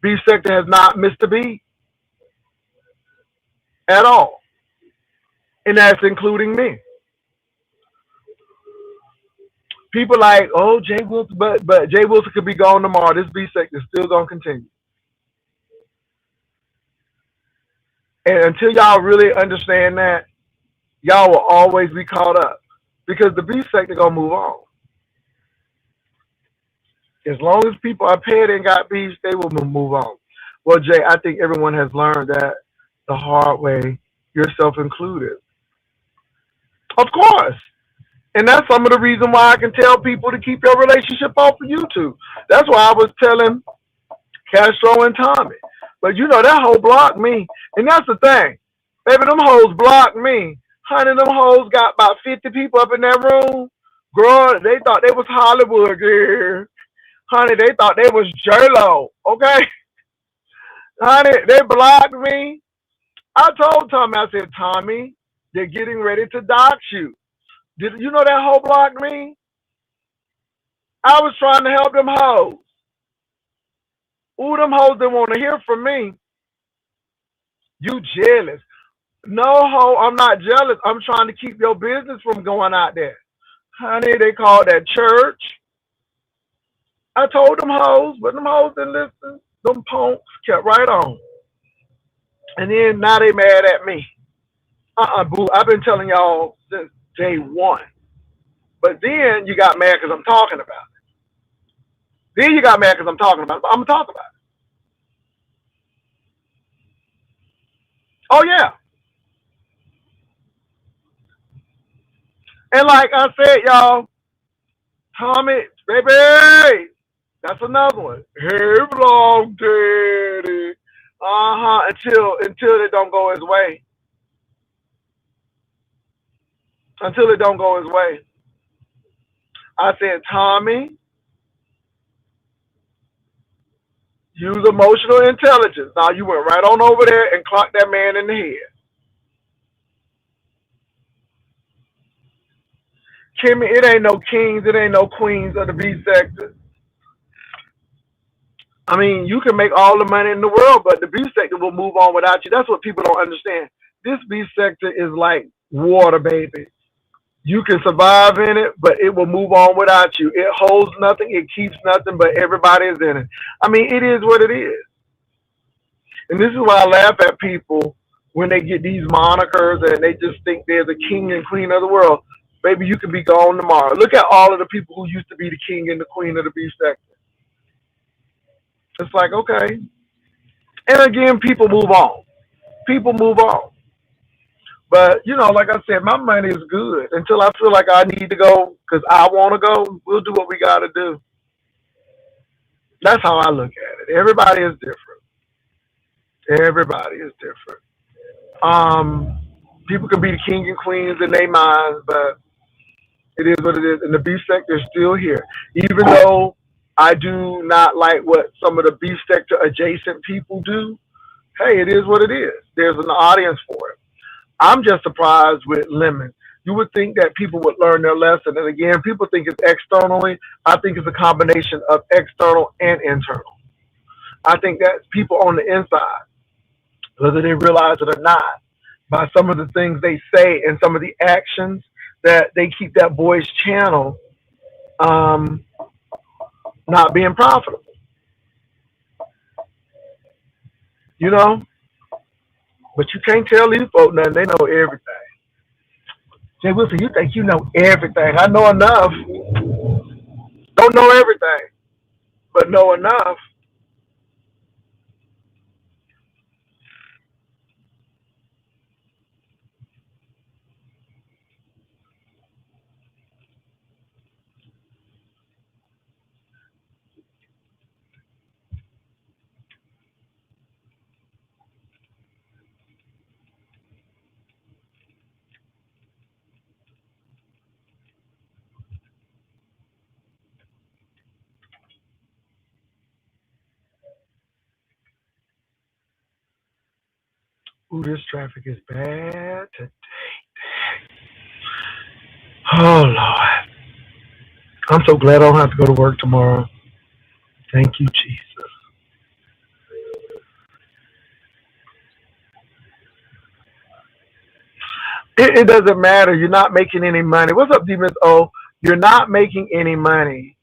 Beef sector has not missed a beat at all. And that's including me. People like, oh, Jay Wilson, but Jay Wilson could be gone tomorrow. This beef sector is still gonna continue. And until y'all really understand that, y'all will always be caught up because the beef sector gonna move on. As long as people are paid and got beef, they will move on. Well, Jay, I think everyone has learned that the hard way, yourself included. Of course. And that's some of the reason why I can tell people to keep your relationship off of YouTube. That's why I was telling Castro and Tommy. But you know, that hoe blocked me. And that's the thing. Baby, them hoes blocked me. Honey, them hoes got about 50 people up in that room. Girl, they thought they was Hollywood, girl. Honey, they thought they was J-Lo. Okay? Honey, they blocked me. I told Tommy, I said, Tommy, they're getting ready to dox you. Did you know that hoe blocked me? I was trying to help them hoes. Ooh, them hoes didn't want to hear from me. You jealous. No, ho, I'm not jealous. I'm trying to keep your business from going out there. Honey, they called that church. I told them hoes, but them hoes didn't listen. Them ponks kept right on. And then now they mad at me. Boo. I've been telling y'all since day one. But then you got mad because I'm talking about it. Then you got mad because I'm talking about it. But I'm going to talk about it. Oh, yeah. And like I said, y'all, Tommy, baby, that's another one. Hey, long daddy. Until it don't go his way. Until it don't go his way. I said, Tommy, use emotional intelligence. Now you went right on over there and clocked that man in the head. Kimmy, it ain't no kings, it ain't no queens of the B sector. I mean, you can make all the money in the world, but the B sector will move on without you. That's what people don't understand. This B sector is like water, baby. You can survive in it, but it will move on without you. It holds nothing, it keeps nothing, but everybody is in it. I mean, it is what it is. And this is why I laugh at people when they get these monikers and they just think they're the king and queen of the world. Baby, you could be gone tomorrow. Look at all of the people who used to be the king and the queen of the beef sector. It's like, okay. And again, people move on. People move on. But, you know, like I said, my money is good. Until I feel like I need to go because I want to go, we'll do what we got to do. That's how I look at it. Everybody is different. Everybody is different. People can be the king and queens in their minds, but it is what it is. And the beef sector is still here. Even though I do not like what some of the beef sector adjacent people do, hey, it is what it is. There's an audience for it. I'm just surprised with Lemon. You would think that people would learn their lesson. And again, people think it's externally. I think it's a combination of external and internal. I think that people on the inside, whether they realize it or not, by some of the things they say and some of the actions, that they keep that boys' channel not being profitable. You know? But you can't tell these folks nothing. They know everything. Jay Wilson, you think you know everything. I know enough. Don't know everything, but know enough. Ooh, this traffic is bad today. Oh, Lord. I'm so glad I don't have to go to work tomorrow. Thank you, Jesus. It doesn't matter. You're not making any money. What's up, Demons O? You're not making any money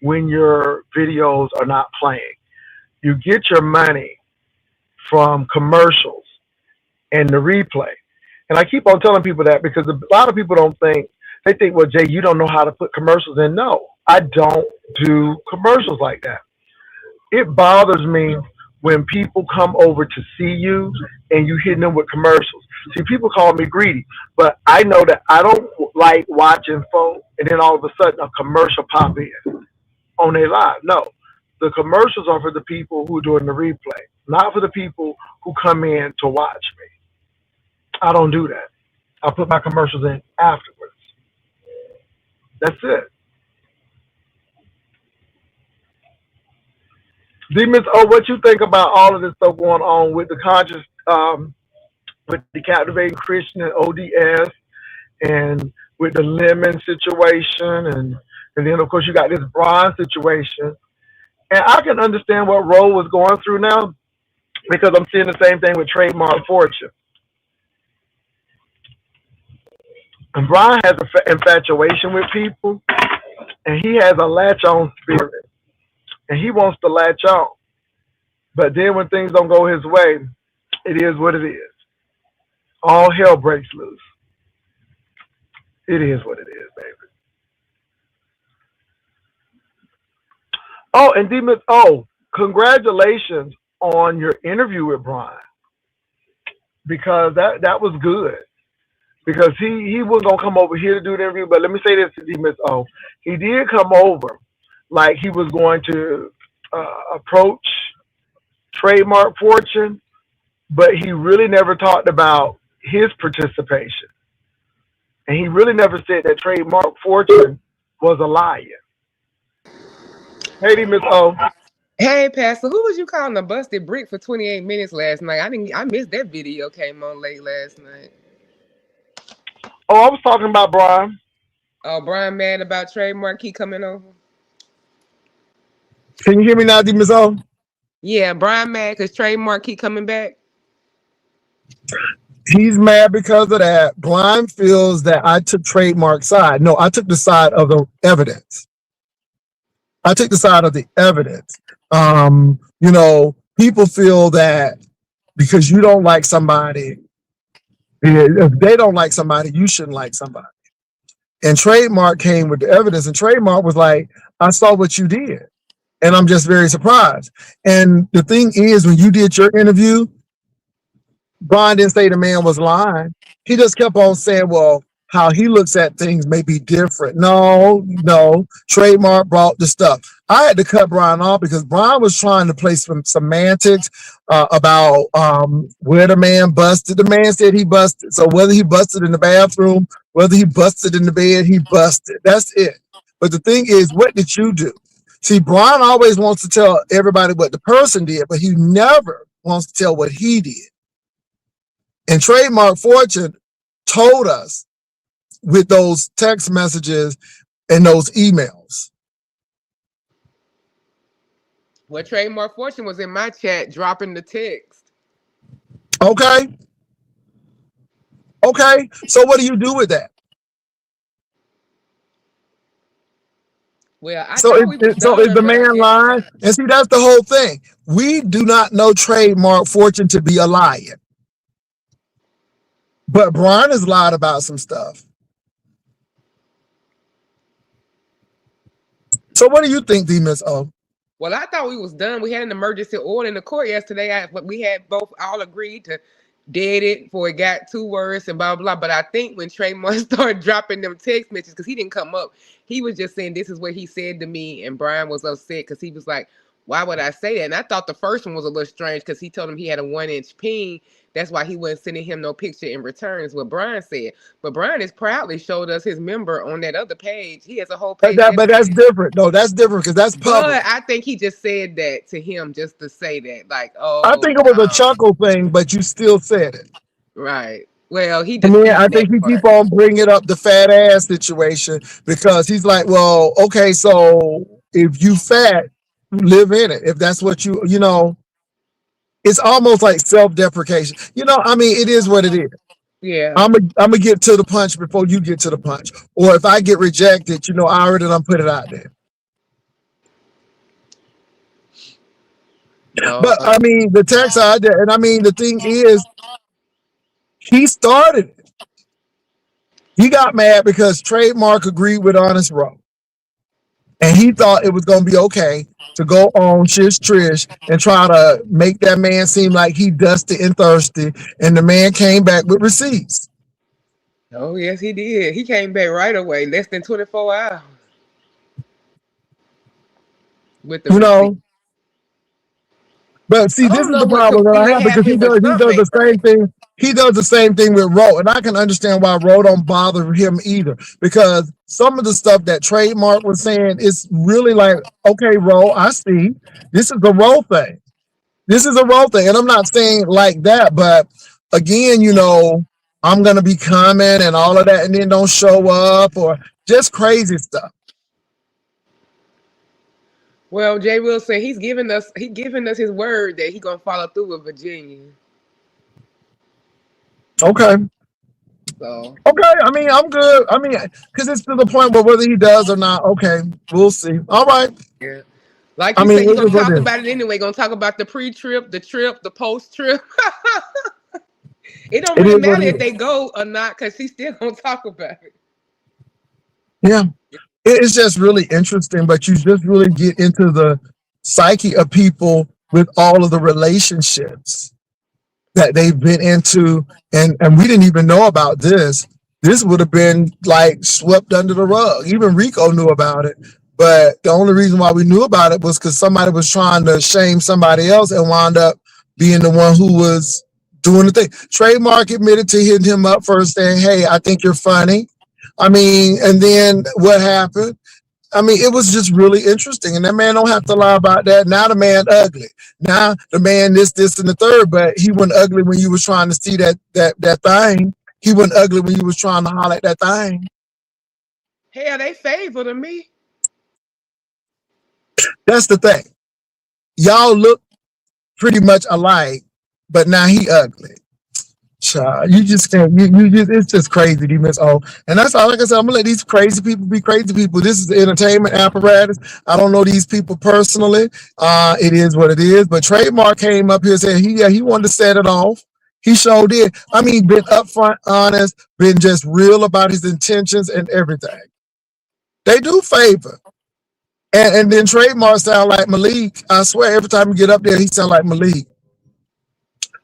when your videos are not playing. You get your money from commercials and the replay. And I keep on telling people that because a lot of people don't think, they think, well, Jay, you don't know how to put commercials in. No, I don't do commercials like that. It bothers me when people come over to see you and you hitting them with commercials. See, people call me greedy, but I know that I don't like watching folks and then all of a sudden a commercial pop in on their live. No, the commercials are for the people who are doing the replay, not for the people who come in to watch me. I don't do that. I put my commercials in afterwards. That's it. Demons, oh, what you think about all of this stuff going on with the conscious, with the captivating Christian and ODS, and with the Lemon situation, and then of course you got this Brian situation, and I can understand what Roe was going through now because I'm seeing the same thing with Trademark Fortune. And Brian has an infatuation with people, and he has a latch-on spirit, and he wants to latch on. But then when things don't go his way, it is what it is. All hell breaks loose. It is what it is, baby. Oh, and Demons, oh, congratulations on your interview with Brian, because that was good. Because he wasn't gonna come over here to do the interview, but let me say this to Demons, oh, he did come over like he was going to approach Trademark Fortune, but he really never talked about his participation. And he really never said that Trademark Fortune was a liar. Hey, Miss O. Hey, Pastor, who was you calling a busted brick for 28 minutes last night? I missed that video, came on late last night. Oh, I was talking about Brian. Oh, Brian mad about Trademark keep coming over? Can you hear me now, Miss O? Yeah, Brian mad because Trademark keep coming back? He's mad because of that. Brian feels that I took Trademark's side. No, I took the side of the evidence. I took the side of the evidence. You know, people feel that because you don't like somebody. If they don't like somebody, you shouldn't like somebody. And Trademark came with the evidence, and Trademark was like, I saw what you did, and I'm just very surprised. And the thing is, when you did your interview, Brian didn't say the man was lying. He just kept on saying, well, how he looks at things may be different. No, no. Trademark brought the stuff. I had to cut Brian off because Brian was trying to play some semantics about where the man busted. The man said he busted. So whether he busted in the bathroom, whether he busted in the bed, he busted. That's it. But the thing is, what did you do? See, Brian always wants to tell everybody what the person did, but he never wants to tell what he did. And Trademark Fortune told us with those text messages and those emails. Well, Trademark Fortune was in my chat dropping the text. Okay. Okay. So what do you do with that? Well, I So thought we was is done, the but I man guess lying? not. And see, that's the whole thing. We do not know Trademark Fortune to be a liar. But Brian has lied about some stuff. So what do you think, D Miss O? Well, I thought we was done. We had an emergency order in the court yesterday. We had both all agreed to dead it before it got too worse and blah blah. But I think when Trayvon started dropping them text messages, because he didn't come up, he was just saying this is what he said to me, and Brian was upset because he was like, "Why would I say that?" And I thought the first one was a little strange because he told him he had a 1-inch peen. That's why he wasn't sending him no picture in return, is what Brian said. But Brian has proudly showed us his member on that other page. He has a whole page But that's dedicated. different. No, that's different because that's But public. I think he just said that to him just to say that, like, I oh think it was a no, chuckle thing, but you still said it. right. Well, he I mean, I disputing think that he keep part. on bringing up the fat ass situation because he's like, well, okay, so if you fat, live in it. If that's what you know, it's almost like self-deprecation. I mean, it is what it is. Yeah. I'm gonna get to the punch before you get to the punch. Or if I get rejected, I already done put it out there. But Lord. I mean, the text out there, and I mean, the thing is, he started it. He got mad because Trademark agreed with Honest Row. And he thought it was going to be okay to go on Shish Trish and try to make that man seem like he dusty and thirsty. And the man came back with receipts. Oh yes, he did. He came back right away, less than 24 hours with the You receipt. know, but see, I this don't is know the what problem that I completely have because he happened, but does he something does the ain't same right. thing. He does the same thing with Ro, and I can understand why Ro don't bother him either. Because some of the stuff that Trademark was saying is really like, okay, Ro, I see. This is a Ro thing. This is a Ro thing, and I'm not saying like that, but again, I'm gonna be coming and all of that, and then don't show up or just crazy stuff. Well, Jay Will said he giving us his word that he gonna follow through with Virginia. Okay. So Okay, I mean, I'm good. I mean, because it's to the point where whether he does or not, okay, we'll see. All right. yeah. Like I you mean, said, he it gonna is what talk it is. about it anyway. Gonna talk about the pre-trip, the trip, the post-trip. It don't It really is what matter it if is. they go or not, cause he's still gonna talk about it. Yeah. It's just really interesting, but you just really get into the psyche of people with all of the relationships that they've been into, and we didn't even know about this. This would have been like swept under the rug. Even Rico knew about it, but the only reason why we knew about it was because somebody was trying to shame somebody else and wound up being the one who was doing the thing. Trademark admitted to hitting him up first, saying, "Hey, I think you're funny." I mean, and then what happened? I mean, it was just really interesting. And that man don't have to lie about that. Now the man ugly. Now the man this, and the third, but he wasn't ugly when you was trying to see that thing. He wasn't ugly when you was trying to holler at that thing. Hell, they favor to me. That's the thing. Y'all look pretty much alike, but now he ugly. Child, you just can't. It's just crazy, Miss O. And that's all. Like I said, I'm gonna let these crazy people be crazy people. This is the entertainment apparatus. I don't know these people personally. It is what it is. But Trademark came up here saying he wanted to set it off. He sure did. I mean, been upfront, honest, been just real about his intentions and everything. They do favor. And then Trademark sound like Malik. I swear, every time you get up there, he sound like Malik.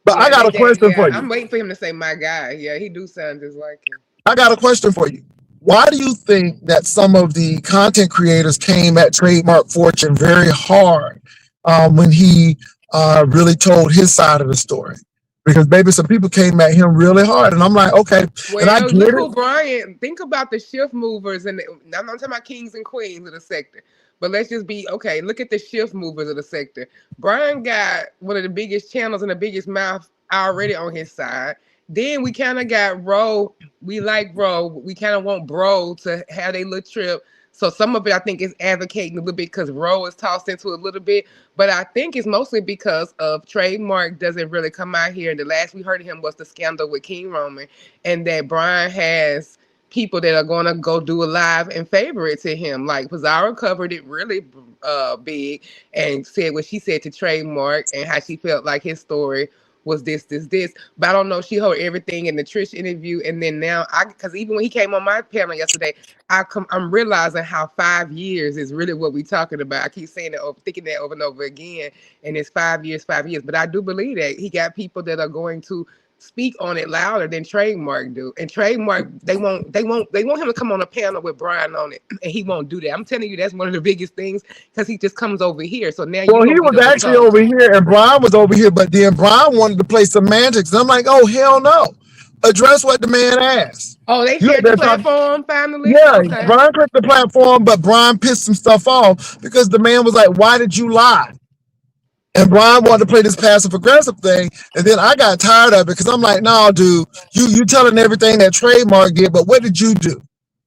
But I Yeah, got a question yeah. for you. I'm waiting for him to say my guy. Yeah, he do sound just like him. I got a question for you. Why do you think that some of the content creators came at Trademark Fortune very hard when he really told his side of the story? Because baby, some people came at him really hard, and I'm like, okay, and I Well, get look it. who Brian. Think about the shift movers, and I'm not talking about kings and queens of the sector, but let's just be okay. Look at the shift movers of the sector. Brian got one of the biggest channels and the biggest mouth already on his side. Then we kind of got Ro. We like Ro. We kind of want Bro to have a little trip. So some of it I think is advocating a little bit because Ro is tossed into a little bit, but I think it's mostly because of Trademark doesn't really come out here. And the last we heard of him was the scandal with King Roman, and that Brian has people that are going to go do a live and favor it to him. Like Pizarro covered it really big and said what she said to Trademark and how she felt like his story was this. But I don't know. She heard everything in the Trish interview, and then now because even when he came on my panel yesterday, I'm realizing how 5 years is really what we're talking about. I keep saying that, thinking that over and over again, and it's 5 years, 5 years. But I do believe that he got people that are going to speak on it louder than Trademark do. And Trademark, they want him to come on a panel with Brian on it, and he won't do that. I'm telling you, that's one of the biggest things because he just comes over here. So now Well, you're he gonna be was the actually result. over here, and Brian was over here, but then Brian wanted to play semantics, and I'm like, oh hell no! Address what the man asked. Oh, they You out shared the there talking. platform finally. Yeah, Okay. Brian clicked the platform, but Brian pissed some stuff off because the man was like, why did you lie? And Brian wanted to play this passive aggressive thing, and then I got tired of it because I'm like, no, dude, you telling everything that Trademark did, but what did you do?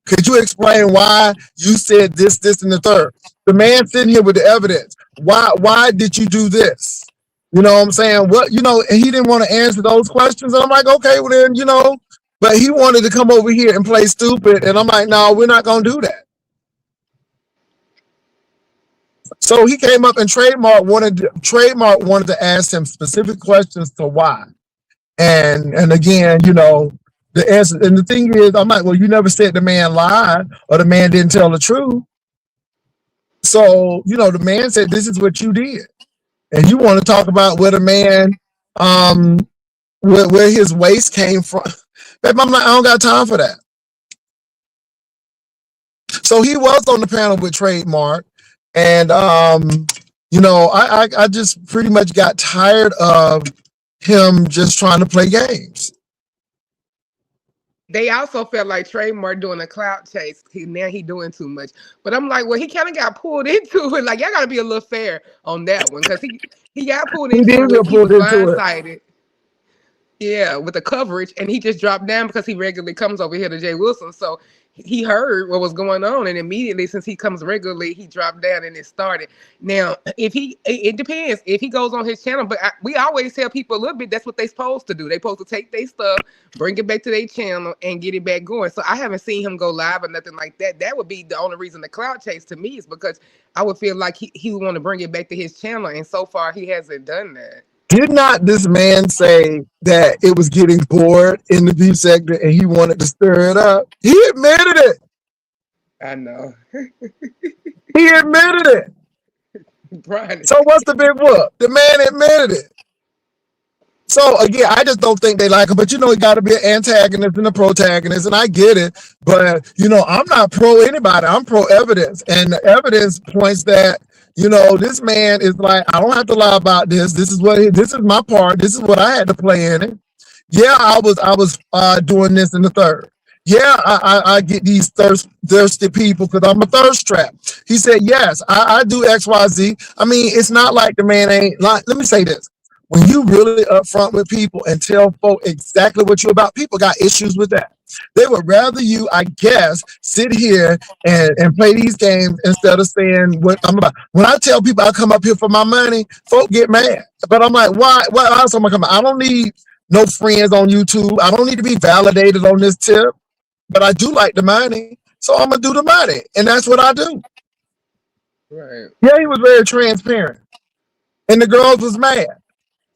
Could you explain why you said this, and the third? The man sitting here with the evidence. Why did you do this? You know what I'm saying? What and he didn't want to answer those questions. And I'm like, okay, well then, but he wanted to come over here and play stupid, and I'm like, no, we're not gonna do that. So he came up and Trademark wanted to ask him specific questions to why. And again, the answer. And the thing is, I'm like, well, you never said the man lied or the man didn't tell the truth. So, the man said, this is what you did. And you want to talk about where the man, where his waist came from. Babe, I'm like, I don't got time for that. So he was on the panel with Trademark. And, I just pretty much got tired of him just trying to play games. They also felt like Trademark doing a clout chase. Now he doing too much. But I'm like, well, he kind of got pulled into it. Like, y'all got to be a little fair on that one because he got pulled He did into it. get He was pulled into it. blindsided. Yeah, with the coverage, and he just dropped down because he regularly comes over here to Jay Wilson. So he heard what was going on, and immediately, since he comes regularly, he dropped down and it started. Now, it depends if he goes on his channel, but we always tell people a little bit that's what they supposed to do. They supposed to take their stuff, bring it back to their channel, and get it back going. So I haven't seen him go live or nothing like that. That would be the only reason the cloud chase to me is because I would feel like he would want to bring it back to his channel, and so far he hasn't done that. Did not this man say that it was getting bored in the beef sector and he wanted to stir it up? He admitted it. I know. He admitted it. Brian. So what's the big whoop? The man admitted it. So again, I just don't think they like him. But it got to be an antagonist and a protagonist, and I get it. But I'm not pro anybody. I'm pro evidence, and the evidence points that this man is like, I don't have to lie about this. This is my part. This is what I had to play in it. Yeah, I was doing this in the third. Yeah, I get these thirsty people because I'm a thirst trap. He said, yes, I do XYZ. I mean, it's not like the man ain't like. Let me say this. When you really upfront with people and tell folk exactly what you're about, people got issues with that. They would rather you, I guess, sit here and play these games instead of saying what I'm about. When I tell people I come up here for my money, folk get mad. But I'm like, why else am I coming? I don't need no friends on YouTube. I don't need to be validated on this tip, but I do like the money. So I'm gonna do the money. And that's what I do. Right. Yeah, he was very transparent. And the girls was mad.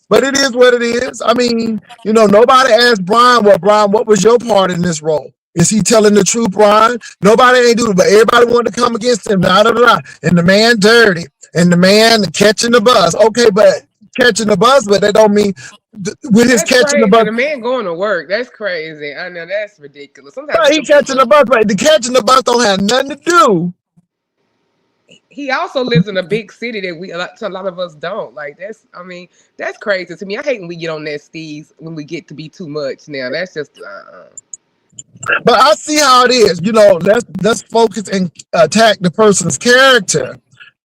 But it is what it is. I mean, nobody asked Brian, well, Brian, what was your part in this role? Is he telling the truth, Brian? Nobody ain't doing it, but everybody wanted to come against him. Da, da, da, da. And the man dirty. And the man catching the bus. Okay, but catching the bus, but that don't mean with his That's catching the crazy. bus. The man going to work. That's crazy. I know that's ridiculous. Sometimes Right, he some catching people. the bus, but the catching the bus don't have nothing to do. He also lives in a big city that a lot of us don't. Like that's. I mean, that's crazy to me. I hate when we get on that steez when we get to be too much. Now that's just. But I see how it is. Let's focus and attack the person's character.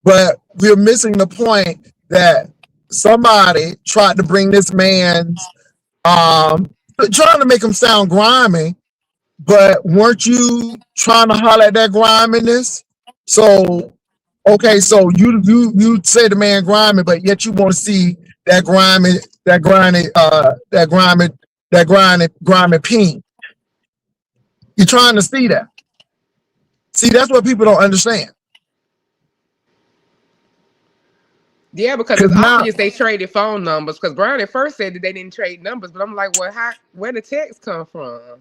But we're missing the point that somebody tried to bring this man's trying to make him sound grimy, but weren't you trying to holler at that griminess? So okay, so you say the man grimy, but yet you want to see that grimy pink. You're trying to see that. See, that's what people don't understand. Yeah, because Because it's now, obvious they traded phone numbers. Because Brian at first said that they didn't trade numbers, but I'm like, well, where the text come from?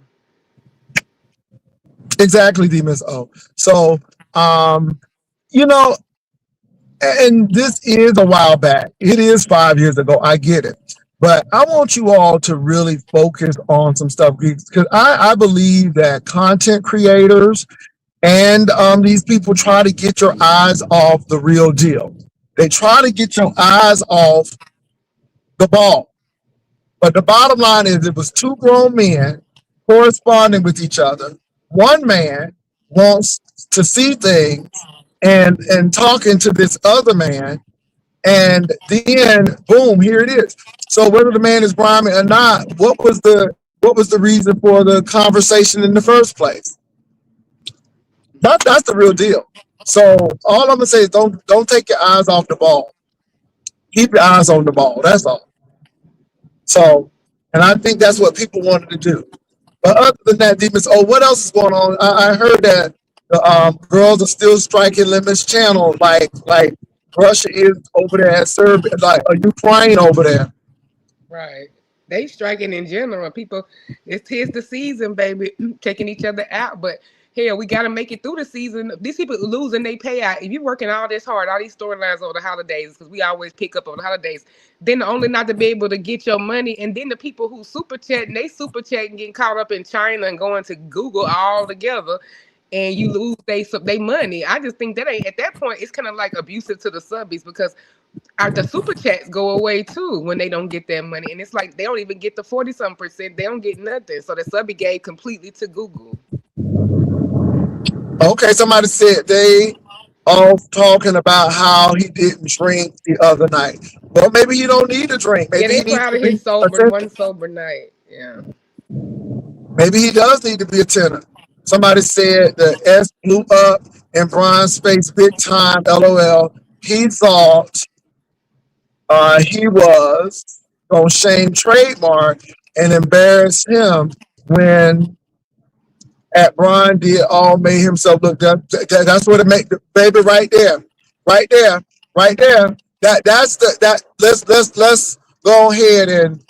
exactly, Demons O. So, you know, and this is a while back. It is 5 years ago. I get it. But I want you all to really focus on some stuff because I believe that content creators and these people try to get your eyes off the real deal. They try to get your eyes off the ball. But the bottom line is it was two grown men corresponding with each other. One man wants to see things and talking to this other man, and then boom, here it is. So whether the man is grimy or not, what was the reason for the conversation in the first place? That's the real deal. So all I'm gonna say is don't take your eyes off the ball. Keep your eyes on the ball. That's all. So, and I think that's what people wanted to do. But other than that, Demons, what else is going on? I heard that the girls are still striking Lemons channel, like Russia is over there at Serbia, like Ukraine over there. Right. They striking in general. People, tis the season, baby, taking each other out. But hell, we got to make it through the season. These people losing they payout. If you're working all this hard, all these storylines over the holidays, because we always pick up on the holidays, then only not to be able to get your money. And then the people who super chat, and they super chat and getting caught up in China and going to Google all together. And you lose they money. I just think that ain't at that point. It's kind of like abusive to the subbies because the super chats go away too when they don't get their money, and it's like they don't even get the 40-some%. They don't get nothing, so the subby gave completely to Google. Okay, somebody said they all talking about how he didn't drink the other night. Well, maybe he don't need to drink. Yeah, Maybe he they needs proud to of be his sober attentive. one sober night. Yeah, Maybe he does need to be attentive. Somebody said the S blew up in Brian's face big time. LOL. He thought he was gonna shame trademark and embarrass him when at Brian did all made himself look that's what it make the baby right there. Right there. Right there. That's that let's go ahead and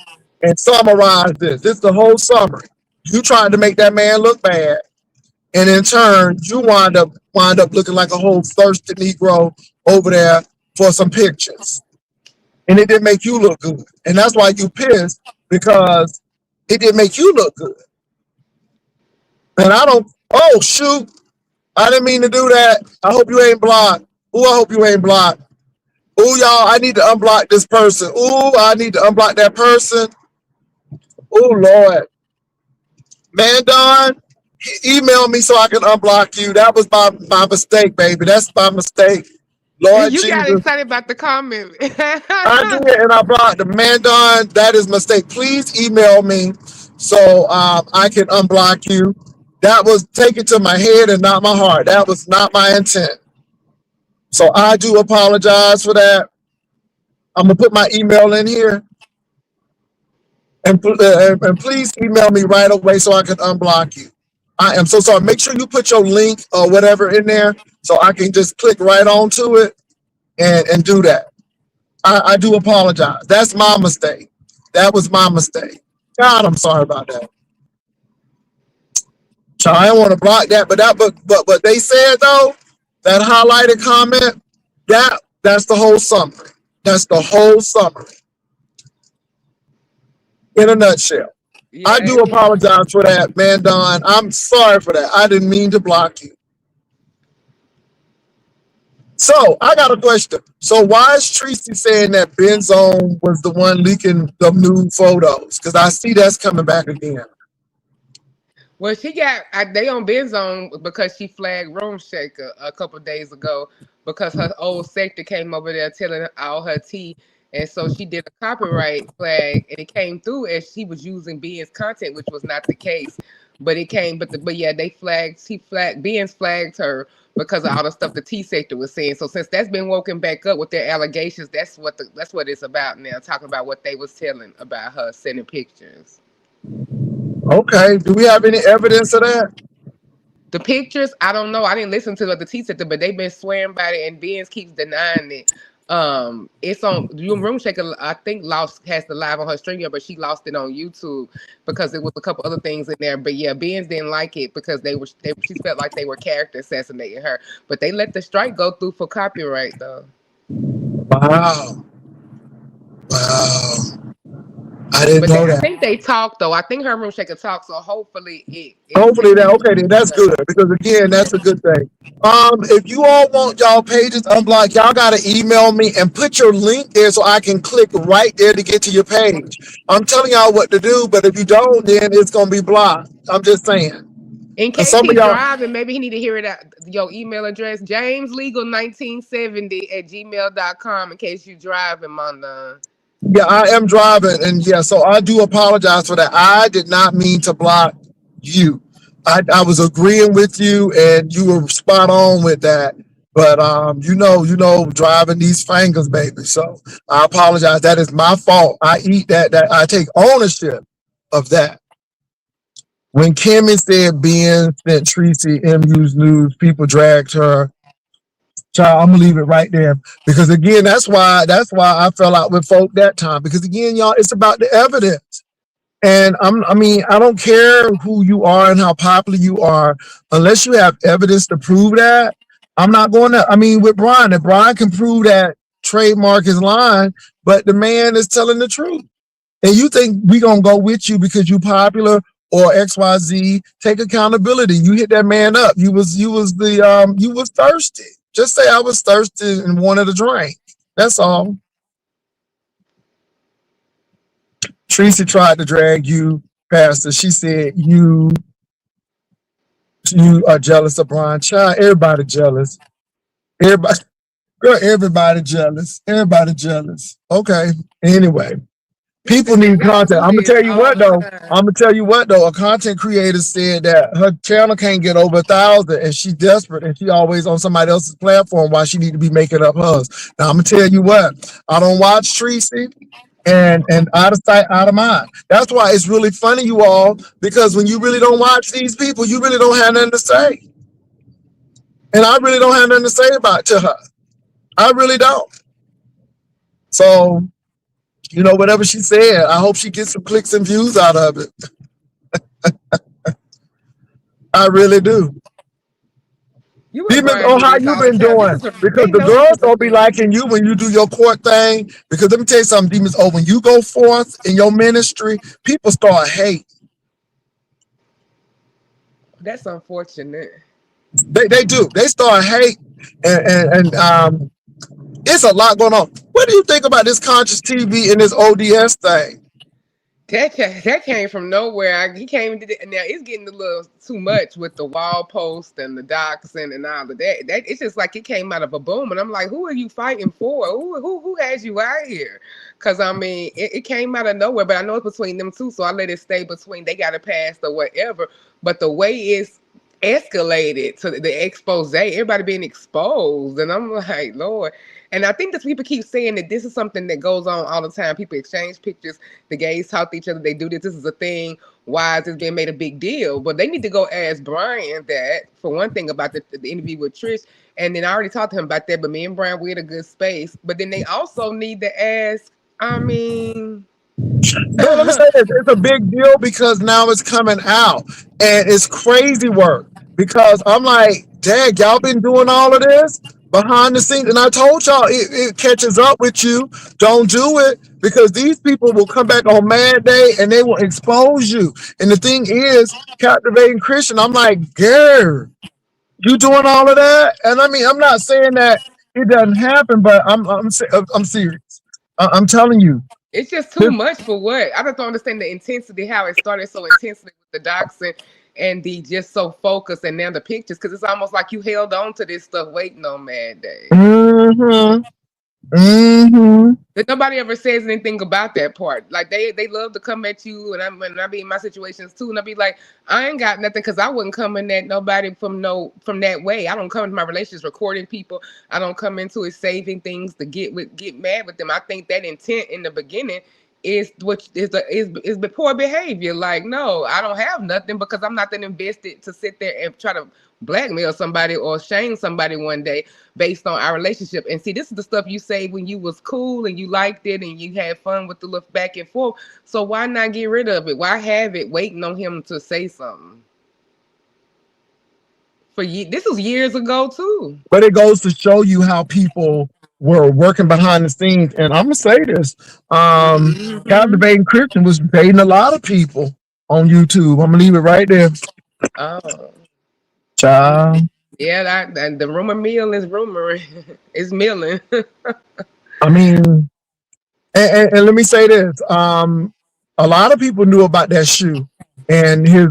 summarize this. This is the whole summary. You trying to make that man look bad, and in turn, you wind up looking like a whole thirsty Negro over there for some pictures. And it didn't make you look good. And that's why you pissed because it didn't make you look good. And I don't, oh, shoot. I didn't mean to do that. I hope you ain't blocked. Ooh, I hope you ain't blocked. Ooh, y'all, I need to unblock this person. Ooh, I need to unblock that person. Ooh, Lord. Man, Don, email me so I can unblock you. That was my mistake, baby. That's my mistake. Lord you got Jesus. excited about the comment. I did, and I blocked the man, Don. That is a mistake. Please email me so I can unblock you. That was taken to my head and not my heart. That was not my intent. So I do apologize for that. I'm gonna put my email in here. And please email me right away so I can unblock you. I am so sorry. Make sure you put your link or whatever in there so I can just click right onto it and do that. I do apologize. That's my mistake. That was my mistake. God, I'm sorry about that. So I don't want to block that, but they said though that highlighted comment that's the whole summary. That's the whole summary in a nutshell. I Yeah, do it was. apologize for that, man, Don. I'm sorry for that. I didn't mean to block you. So I got a question. So why is Tracy saying that Benzone was the one leaking the nude photos? Because I see that's coming back again. Well, she got they on Ben Zone because she flagged Room Shaker a couple days ago because her old sector came over there telling all her tea, and so she did a copyright flag, and it came through as she was using Ben's content, which was not the case. But it came, but yeah, they flagged. She flagged Ben's flagged her because of all the stuff the T sector was saying. So since that's been woken back up with their allegations, that's what it's about now. Talking about what they was telling about her sending pictures. Okay. Do we have any evidence of that? The pictures, I don't know. I didn't listen to the T sector, but they've been swearing by it, and Benz keeps denying it. It's on Room Shaker. I think lost has the live on her stream, but she lost it on YouTube because there was a couple other things in there. But yeah, Benz didn't like it because she felt like they were character assassinating her. But they let the strike go through for copyright though. Wow. Wow. I didn't But know I that. think they talked though. I think her Room Shaker talked, so hopefully Hopefully that they okay then that's good because again that's a good thing. If you all want y'all pages unblocked, y'all gotta email me and put your link there so I can click right there to get to your page. I'm telling y'all what to do, but if you don't, then it's gonna be blocked. I'm just saying. In Cause case some of he y'all, driving, maybe he need to hear it at your email address, jameslegal1970 at gmail.com, in case you driving, Monda. yeah, I am driving, and yeah, so I do apologize for that. I did not mean to block you. I was agreeing with you, and you were spot on with that. But driving these fingers, baby. So I apologize. That is my fault. I eat that. That I take ownership of that. When Kimmy said Ben sent Tracy MU's news, people dragged her. Child, I'm gonna leave it right there because again, that's why I fell out with folk that time because again, y'all, it's about the evidence. And I don't care who you are and how popular you are, unless you have evidence to prove that. I'm not going to. I mean, with Brian, if Brian can prove that trademark is lying, but the man is telling the truth, and you think we gonna go with you because you popular or XYZ, take accountability. You hit that man up. You was thirsty. Just say I was thirsty and wanted a drink. That's all. Tracy tried to drag you, Pastor. She said you are jealous of Brian. Child, everybody jealous. Everybody, girl, everybody jealous. Everybody jealous. Okay. Anyway. He People said need y'all content. do I'm gonna this tell you all what the though. time. I'm gonna tell you what though. A content creator said that her channel can't get over 1,000, and she's desperate, and she always on somebody else's platform while she need to be making up hers. Now I'm gonna tell you what. I don't watch Tracy, and out of sight, out of mind. That's why it's really funny, you all, because when you really don't watch these people, you really don't have nothing to say, and I really don't have nothing to say about to her. I really don't. So whatever she said, I hope she gets some clicks and views out of it. I really do. You and Demons, Brian oh, do how this you all the been time. doing? Because They the know this girls is a don't be thing. liking you when you do your court thing. Because let me tell you something, Demons, oh, when you go forth in your ministry, people start hate. That's unfortunate. They do. They start hate, and it's a lot going on. What do you think about this conscious TV and this ODS thing? That came from nowhere. He came to now it's getting a little too much with the wall post and the docs and all of that. That it's just like it came out of a boom, and I'm like, who are you fighting for? Who has you out here? Because I mean, it came out of nowhere, but I know it's between them two, so I let it stay between. They got it passed or whatever. But the way it's escalated to the expose, everybody being exposed, and I'm like, Lord. And I think that people keep saying that this is something that goes on all the time. People exchange pictures. The gays talk to each other. They do this. This is a thing. Why is this being made a big deal? But they need to go ask Brian that, for one thing, about the interview with Trish. And then I already talked to him about that. But me and Brian, we're in a good space. But then they also need to ask, I mean, No, let me say this. It's a big deal because now it's coming out and it's crazy work. Because I'm like, dang, y'all been doing all of this behind the scenes. And I told y'all it catches up with you. Don't do it because these people will come back on Mad Day and they will expose you. And the thing is, captivating Christian, I'm like, girl, you doing all of that? And I mean, I'm not saying that it doesn't happen, but I'm serious. I'm telling you. it's just too much for what? I just don't understand the intensity, how it started so intensely with the doxing and the just so focused and now the pictures, because it's almost like you held on to this stuff waiting on Mad Day. Mm-hmm. Mm-hmm. But nobody ever says anything about that part. Like they love to come at you, and I be in my situations too, and I be like, I ain't got nothing because I wouldn't come in at nobody from that way. I don't come into my relationships recording people. I don't come into it saving things to get mad with them. I think that intent in the beginning is what is the poor behavior. Like, no, I don't have nothing because I'm not that invested to sit there and try to blackmail somebody or shame somebody one day based on our relationship. And see, this is the stuff you say when you was cool and you liked it and you had fun with the look back and forth. So why not get rid of it? Why have it waiting on him to say something? This was years ago too. But it goes to show you how people were working behind the scenes. And I'm gonna say this: Mm-hmm. Captivating Christian was dating a lot of people on YouTube. I'm gonna leave it right there. Oh, Child. yeah, that the rumor mill is rumor is milling. I mean, and let me say this: a lot of people knew about that shoe and his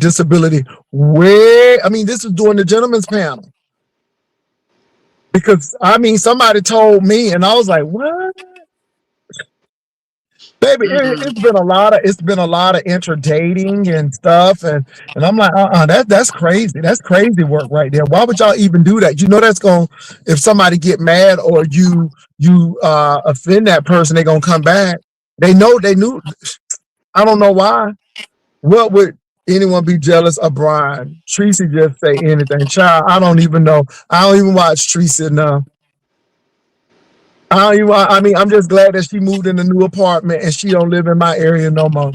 disability. I mean, this was during the gentleman's panel because I mean, somebody told me, and I was like, "What, baby?" Mm. It's been a lot of interdating and stuff, and I'm like, that's crazy. That's crazy work right there. Why would y'all even do that? You know, that's going if somebody get mad or you offend that person, they gonna come back. They knew. I don't know why. What would anyone be jealous of Brian? Tracy just say anything. Child, I don't even know. I don't even watch Tracy enough. I don't even. I mean, I'm just glad that she moved in a new apartment and she don't live in my area no more.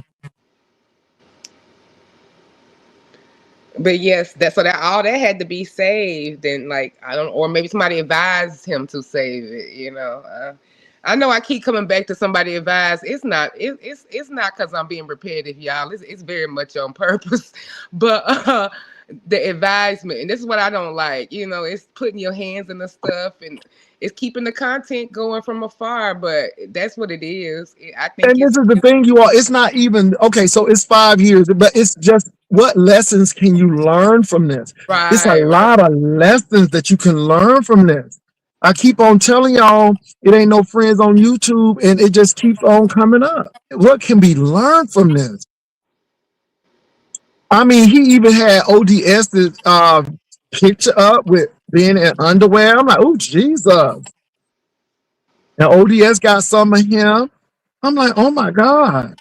But yes, that all that had to be saved, and like I don't, or maybe somebody advised him to save it. I know I keep coming back to somebody advised. It's not because I'm being repetitive, y'all. It's very much on purpose, but the advisement, and this is what I don't like. It's putting your hands in the stuff, and it's keeping the content going from afar. But that's what it is. I think And this it's is the thing, you all. It's not even okay. So it's 5 years, but it's just what lessons can you learn from this? It's a right, right. lot of lessons that you can learn from this. I keep on telling y'all, it ain't no friends on YouTube, and it just keeps on coming up. What can be learned from this? I mean, he even had ODS's picture up with being in underwear. I'm like, oh Jesus! And ODS got some of him. I'm like, oh my God.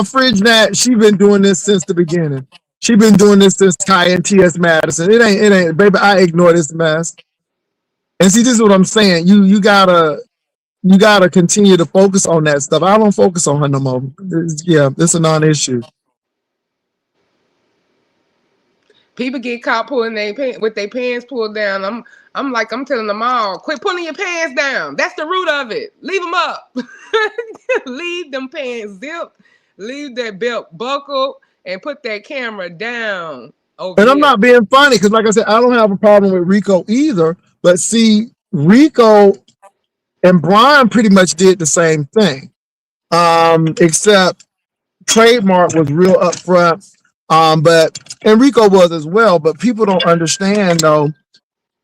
Fridge Nat, she been doing this since the beginning. She been doing this since Kai and T.S. Madison. It ain't, baby. I ignore this mess. And see, this is what I'm saying. You gotta continue to focus on that stuff. I don't focus on her no more. It's a non-issue. People get caught pulling with their pants pulled down. I'm telling them all, quit pulling your pants down. That's the root of it. Leave them up. Leave them pants zipped. Leave that belt buckled and put that camera down over And I'm here. not being funny because, like I said, I don't have a problem with Rico either. But see, Rico and Brian pretty much did the same thing, except Trademark was real upfront, but Enrico was as well. But people don't understand though.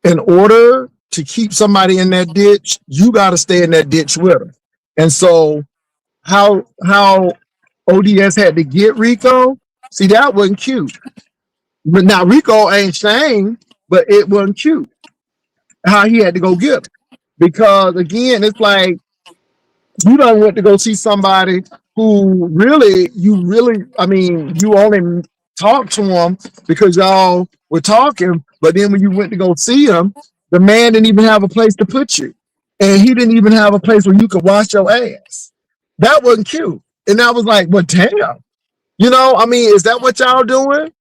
In order to keep somebody in that ditch, you got to stay in that ditch with them. And so, how ODS had to get Rico? See, that wasn't cute. But now Rico ain't shame, but it wasn't cute how he had to go get him. Because again, it's like you don't want to go see somebody who really, I mean, you only talked to him because y'all were talking, but then when you went to go see him, the man didn't even have a place to put you. And he didn't even have a place where you could wash your ass. That wasn't cute. And I was like, well, damn. I mean, is that what y'all doing?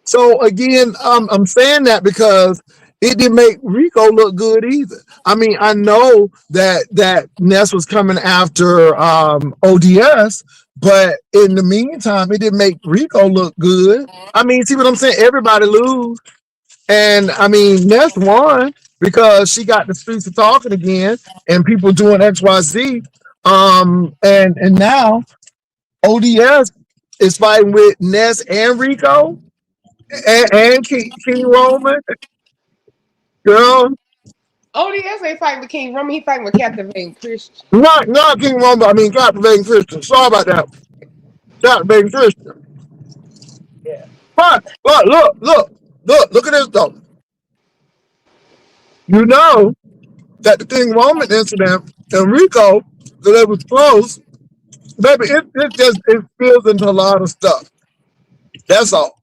So again, I'm saying that because it didn't make Rico look good either. I mean, I know that Ness was coming after ODS, but in the meantime, it didn't make Rico look good. I mean, see what I'm saying? Everybody lose, and I mean, Ness won because she got the streets of talking again, and people doing XYZ. And now ODS is fighting with Ness and Rico and King Roman, girl, ODS ain't fighting with King Roman. He fighting with Captivating Christian. not King Roman. I mean, captivating Christian. Sorry about that, captivating Christian. Yeah. But look at this though. You know that the King Roman incident in Rico, that it was close, baby. It spills into a lot of stuff. That's all.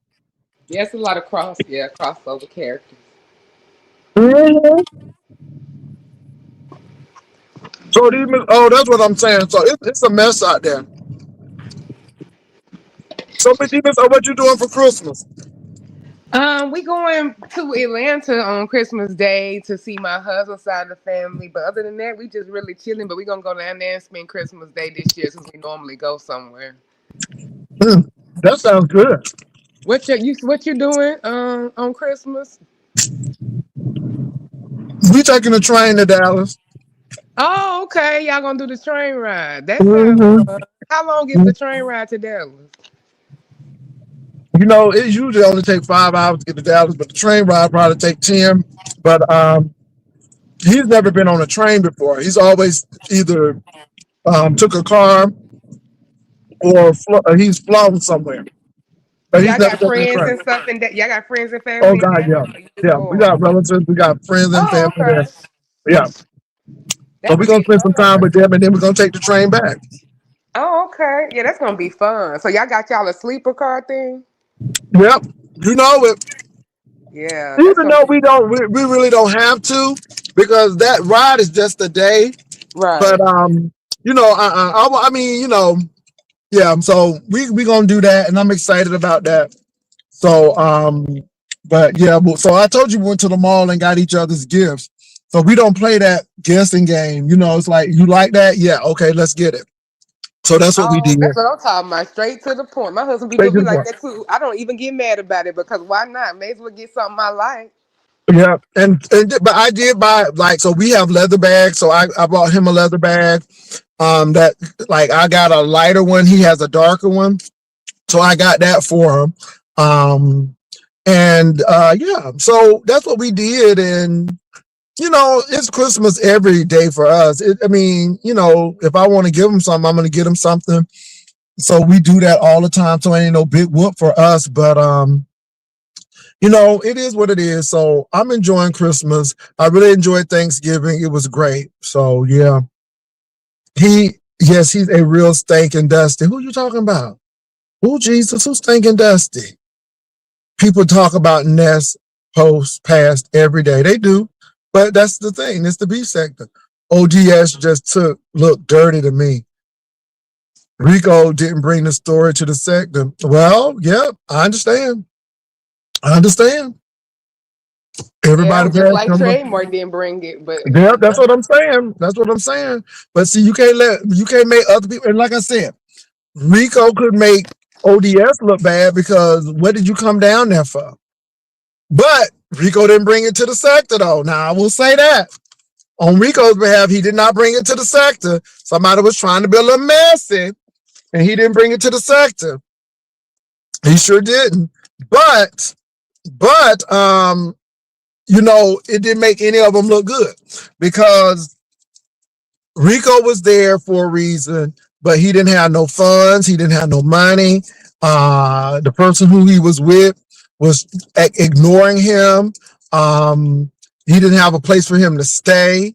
Yeah, it's a lot of crossover characters. Mhm. So that's what I'm saying. So it's a mess out there. So, but demons, what you doing for Christmas? We going to Atlanta on Christmas Day to see my husband's side of the family. But other than that, we just really chilling. But we gonna go down there and spend Christmas Day this year since we normally go somewhere. Mm, that sounds good. What you doing on Christmas? We taking a train to Dallas. Oh, okay. Y'all gonna do the train ride. That sounds Hmm. fun. How long is the train ride to Dallas? It usually only take 5 hours to get to Dallas, but the train ride probably take 10. But he's never been on a train before. He's always either took a car or he's flown somewhere, but he's Y'all never got taken a friends train. and stuff, and that y'all got friends and Oh family in God, yeah, Dallas. Or you just yeah. We going? got relatives, we got friends and Oh, family there. okay. Yeah. So we're That'll gonna be spend some time fun. with them, and then we're gonna take the train back. Oh, okay. Yeah, that's gonna be fun. So y'all got y'all a sleeper car thing? Yep. You know it. Yeah, that's Even gonna though be we really don't have to, because that ride is just a day. But right. I mean, yeah. So we gonna do that, and I'm excited about that. So but yeah, so I told you we went to the mall and got each other's gifts. So we don't play that guessing game. It's like you like that, yeah, okay, let's get it. So that's what we Oh, did. that's what I'm talking about. Straight to the point. My husband be Straight doing to me the like point. that too. I don't even get mad about it because why not? May as well get something I like. Yeah, and but I did buy, like, so we have leather bags. So I bought him a leather bag. That, like, I got a lighter one. He has a darker one. So I got that for him. Um, and yeah, so that's what we did. And it's Christmas every day for us. I mean, if I want to give him something, I'm going to get him something. So we do that all the time. So it ain't no big whoop for us. But it is what it is. So I'm enjoying Christmas. I really enjoyed Thanksgiving. It was great. So yeah, yes, he's a real stinking dusty. Who you talking about? Oh, Jesus, who's stinking dusty? People talk about Ness post past every day. They do. But that's the thing. It's the beef sector. ODS just look dirty to me. Rico didn't bring the story to the sector. Well, yeah, I understand. I understand. Yeah, Everybody just passed like number. trademark didn't bring it, but Yeah, that's what I'm saying. That's what I'm saying. But see, you can't make other people, and like I said, Rico could make ODS look bad because what did you come down there for? But Rico didn't bring it to the sector though. Now I will say that. On Rico's behalf, he did not bring it to the sector. Somebody was trying to be a little messy, and he didn't bring it to the sector. He sure didn't. But it didn't make any of them look good because Rico was there for a reason, but he didn't have no funds. He didn't have no money. The person who he was with was ignoring him. He didn't have a place for him to stay.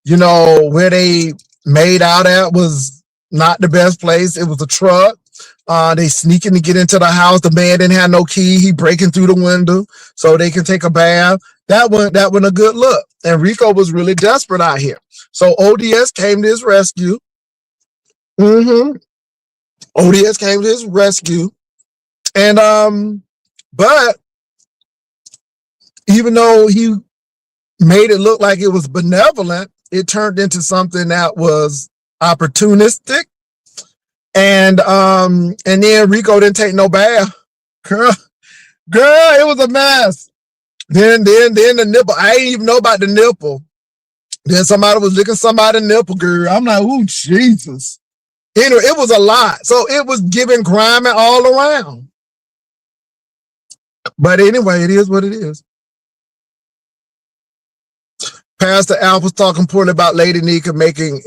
You know, where they made out at was not the best place. It was a truck. They sneaking to get into the house. The man didn't have no key. He breaking through the window so they can take a bath. That wasn't a good look. And Rico was really desperate out here. So ODS came to his rescue. Mm-hmm. ODS came to his rescue. And but even though he made it look like it was benevolent, it turned into something that was opportunistic. And then Rico didn't take no bath. Girl, it was a mess. Then the nipple. I didn't even know about the nipple. Then somebody was licking somebody's nipple, girl. I'm like, oh Jesus. Anyway, it was a lot. So it was giving grimy all around. But anyway, it is what it is. Pastor Alf was talking poorly about Lady Nika, making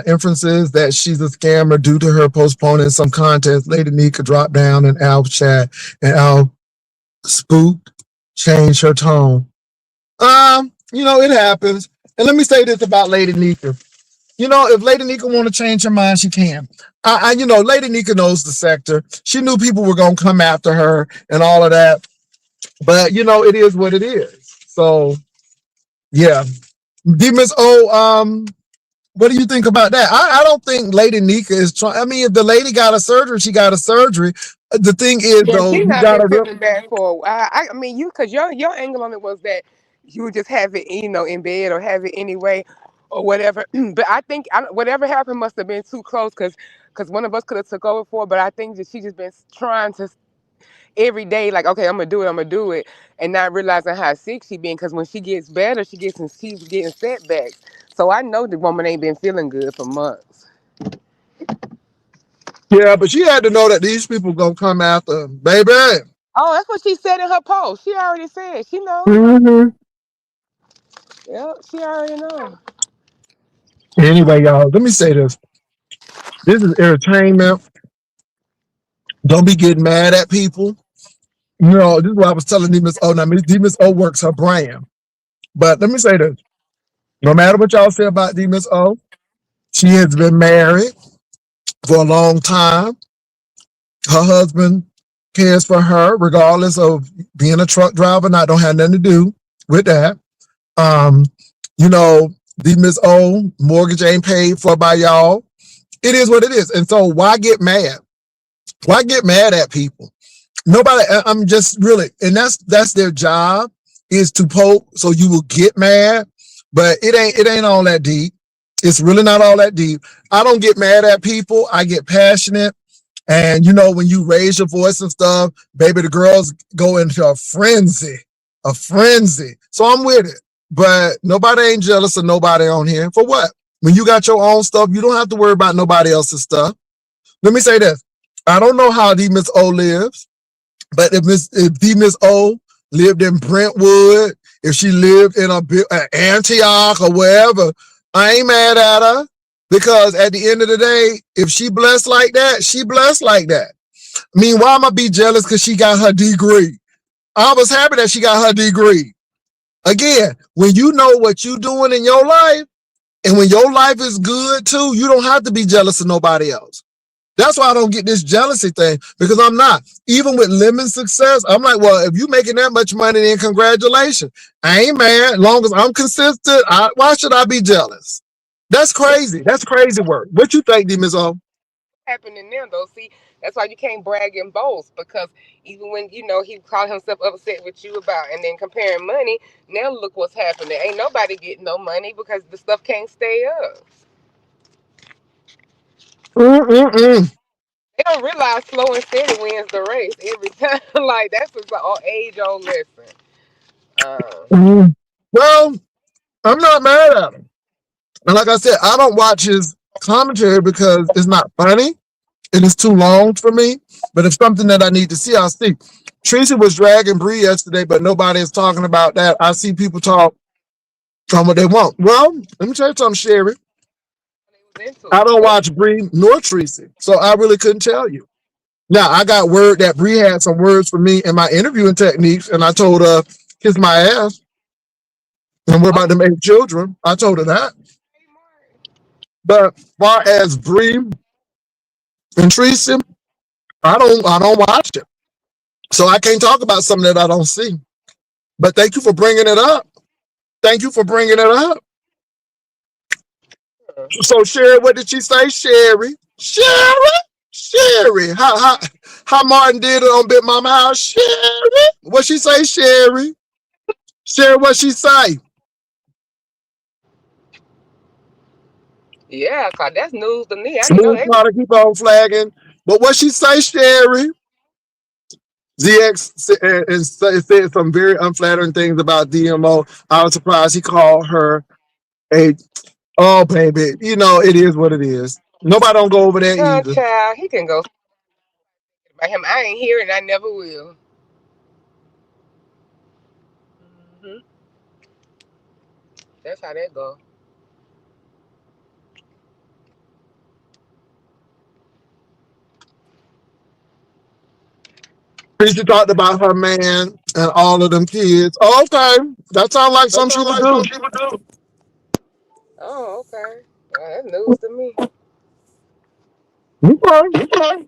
inferences that she's a scammer due to her postponing some contest. Lady Nika dropped down in Alf's chat, and Alf spooked, changed her tone. It happens. And let me say this about Lady Nika. If Lady Nika want to change her mind, she can. Lady Nika knows the sector. She knew people were gonna come after her and all of that. But it is what it is. So yeah. Demons what do you think about that? I don't think Lady Nika is trying. I mean, if the lady got a surgery, she got a surgery. The thing is, Yeah, though, she's you not been gotta coming back for a while. I mean, because your angle on it was that you would just have it, in bed or have it anyway, or whatever. But I think whatever happened must have been too close, because one of us could have took over for her. But I think that she just been trying to every day, like, okay, I'm gonna do it, and not realizing how sick she been. Because when she gets better, she's getting setbacks. So I know the woman ain't been feeling good for months. yeah, but she had to know that these people gonna come after her, baby. Oh, that's what she said in her post. She already said she know. Mm-hmm. Yep, she already know. Anyway, y'all, let me say this. This is entertainment. Don't be getting mad at people. This is what I was telling Demus O. Now, Demus O works her brand. But let me say this. No matter what y'all say about Demus O, she has been married for a long time. Her husband cares for her, regardless of being a truck driver. Not don't have nothing to do with that. Um, the Miss O mortgage ain't paid for by y'all. It is what it is. And so why get mad? Why get mad at people? Nobody, I'm just really, and that's their job, is to poke so you will get mad. But it ain't all that deep. It's really not all that deep. I don't get mad at people. I get passionate. And when you raise your voice and stuff, baby, the girls go into a frenzy. A frenzy. So I'm with it. But nobody ain't jealous of nobody on here. For what? When you got your own stuff, you don't have to worry about nobody else's stuff. Let me say this. I don't know how D Miss O lives, but if D Miss O lived in Brentwood, if she lived in Antioch or wherever, I ain't mad at her. Because at the end of the day, if she blessed like that, she blessed like that. I mean, why am I be jealous because she got her degree? I was happy that she got her degree. Again, when you know what you're doing in your life, and when your life is good too, you don't have to be jealous of nobody else. That's why I don't get this jealousy thing, because I'm not. Even with Lemon success, I'm like, well, if you making that much money, then congratulations. I ain't mad. As long as I'm consistent, why should I be jealous? That's crazy. That's crazy work. What you think, D. Miss O? Happening now though, see, that's why you can't brag and boast, because even when he called himself upset with you about and then comparing money, now look what's happening. Ain't nobody getting no money because the stuff can't stay up. Mm-mm-mm. They don't realize slow and steady wins the race every time. Like that's just an age old lesson. Um, Mm. Well, I'm not mad at him. And like I said, I don't watch his commentary because it's not funny and it's too long for me. But if something that I need to see, I'll see. Tracy was dragging Bree yesterday, but nobody is talking about that. I see people talk on what they want. Well, let me tell you something, Sherry. they was into I it. don't watch Bree nor Tracy, so I really couldn't tell you. Now I got word that Bree had some words for me in my interviewing techniques, and I told her kiss my ass. And what Oh, about them 8 children? I told her that. Mark. But far as Bree and Tracy, I don't watch it. So I can't talk about something that I don't see. But thank you for bringing it up. Thank you for bringing it up. So Sherry, what did she say, Sherry? Sherry, Sherry. How Martin did it on Big Mama House, Sherry. What she say, Sherry? Sherry, what she say? Yeah, cause that's news to me. I didn't know Smooth they was. Carter keep on flagging. But what she say, Sherry? ZX said some very unflattering things about DMO. I was surprised he called her a, oh baby. You know, it is what it is. Nobody don't go over there Oh, either. child, he can go by him. I ain't here and I never will. Hmm. That's how that go. She talked about her man and all of them kids. Oh, okay. That sounds like That something she sounds would like do. something she would do. Oh, okay. That's news to me. Okay. Okay.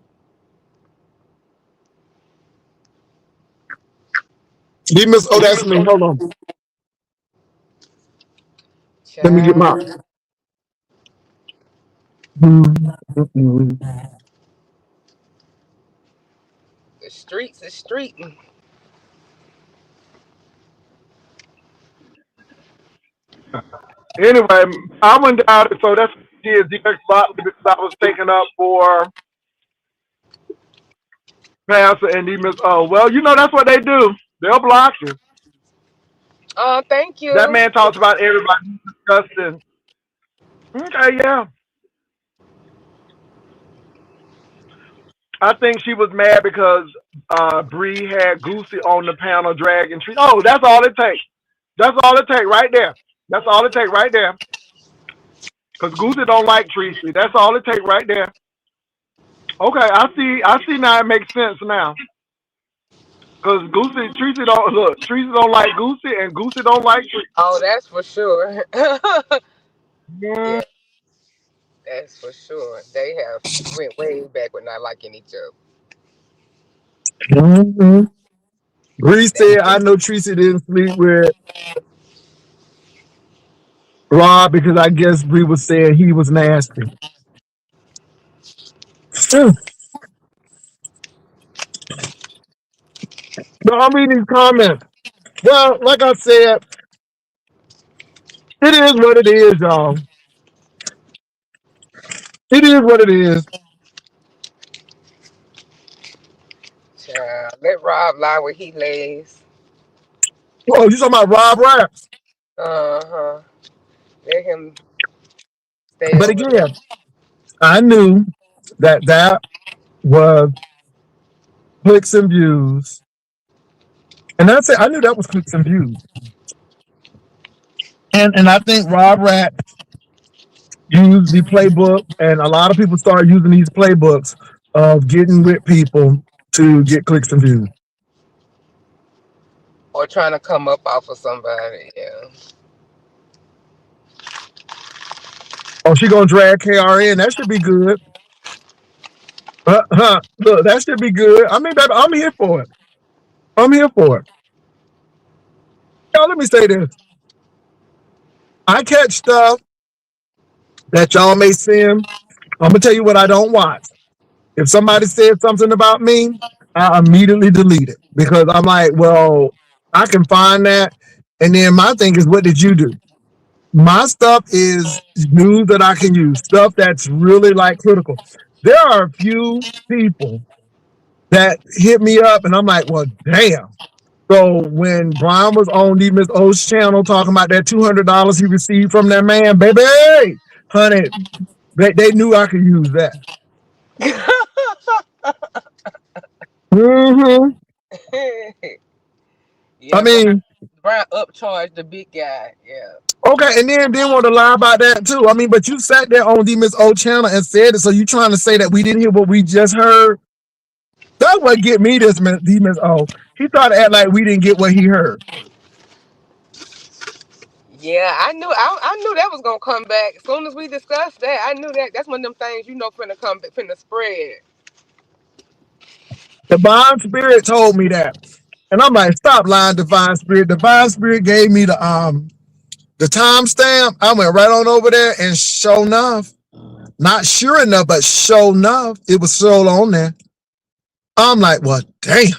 Oh, that's me. Hold on. Let me get my. Child, the streets is streeting. Anyway, I went down, so that's DX Botley because I was taken up for Pastor and Miss O. Well, you know that's what they do. They'll block you. Oh, thank That you. man talks about everybody. He's disgusting. Okay, yeah. I think she was mad because Bree had Goosey on the panel dragging trees. Oh, that's all it takes. That's all it takes right there. That's all it takes right there. Because Goosey don't like Tracy. That's all it takes right there. Okay, I see. I see now. It makes sense now. Because Goosey, Tracy don't look. Tracy don't like Goosey, and Goosey don't like Tracy. Oh, that's for sure. Mm, Yeah, that's for sure. They have went way back with not liking each other. Mm-hmm. Bree That, said, I know Tracy didn't sleep with Rob because I guess Bree was saying he was nasty. Mm. No, I'm reading these comments. Well, like I said, it is what it is, y'all. It is what it is. child, let Rob lie where he lays. Oh, you talking about Rob Raps? Uh huh. Let him stay But over there. again, I knew that was clicks and views. And that's it. I knew that was clicks and views. And I think Rob Rat used the playbook, and a lot of people start using these playbooks of getting with people to get clicks and views. Or trying to come up off of somebody. Yeah. Oh, she gonna drag KRN. That should be good. Look, that should be good. I mean, baby, I'm here for it. I'm here for it. Y'all, let me say this. I catch stuff that y'all may send. I'm gonna tell you what I don't watch. If somebody said something about me, I immediately delete it because I'm like, well, I can find that. And then my thing is, what did you do? My stuff is news that I can use, stuff that's really like critical. There are a few people that hit me up, and I'm like, well, damn. So when Brian was on the Miss O's channel talking about that $200 he received from that man, baby, honey, they knew I could use that. Mm-hmm. I Yeah, mean, Brian upcharged the big guy. Yeah. okay, and then want to lie about that too. I mean, but you sat there on the Miss O channel and said it, so you trying to say that we didn't hear what we just heard? That's what get me this Miss O. He tried to act like we didn't get what he heard. Yeah, I knew that was gonna come back. As soon as we discussed that, I knew that. That's one of them things finna come, finna spread. Divine Spirit told me that. And I'm like, stop lying, Divine Spirit. Divine Spirit gave me the timestamp. I went right on over there and sure enough, not sure enough, but sure enough, it was still on there. I'm like, well, damn.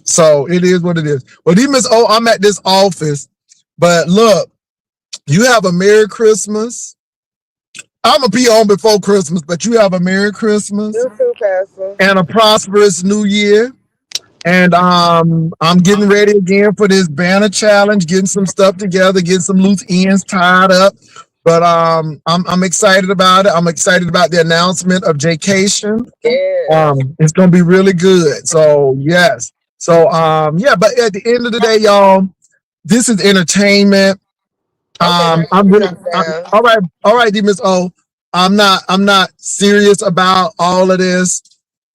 So it is what it is. Well, Miss O, I'm at this office, but look, you have a Merry Christmas. I'm gonna be on before Christmas, but you have a Merry Christmas You too, Pastor. and a prosperous New Year. And I'm getting ready again for this banner challenge, getting some stuff together, getting some loose ends tied up. But I'm excited about it. I'm excited about the announcement of Jaycation. Yeah. It's gonna be really good. So yes. So yeah, but at the end of the day, y'all, this is entertainment. Okay, baby, let I'm me really drop down. all right, D Miss O. I'm not serious about all of this.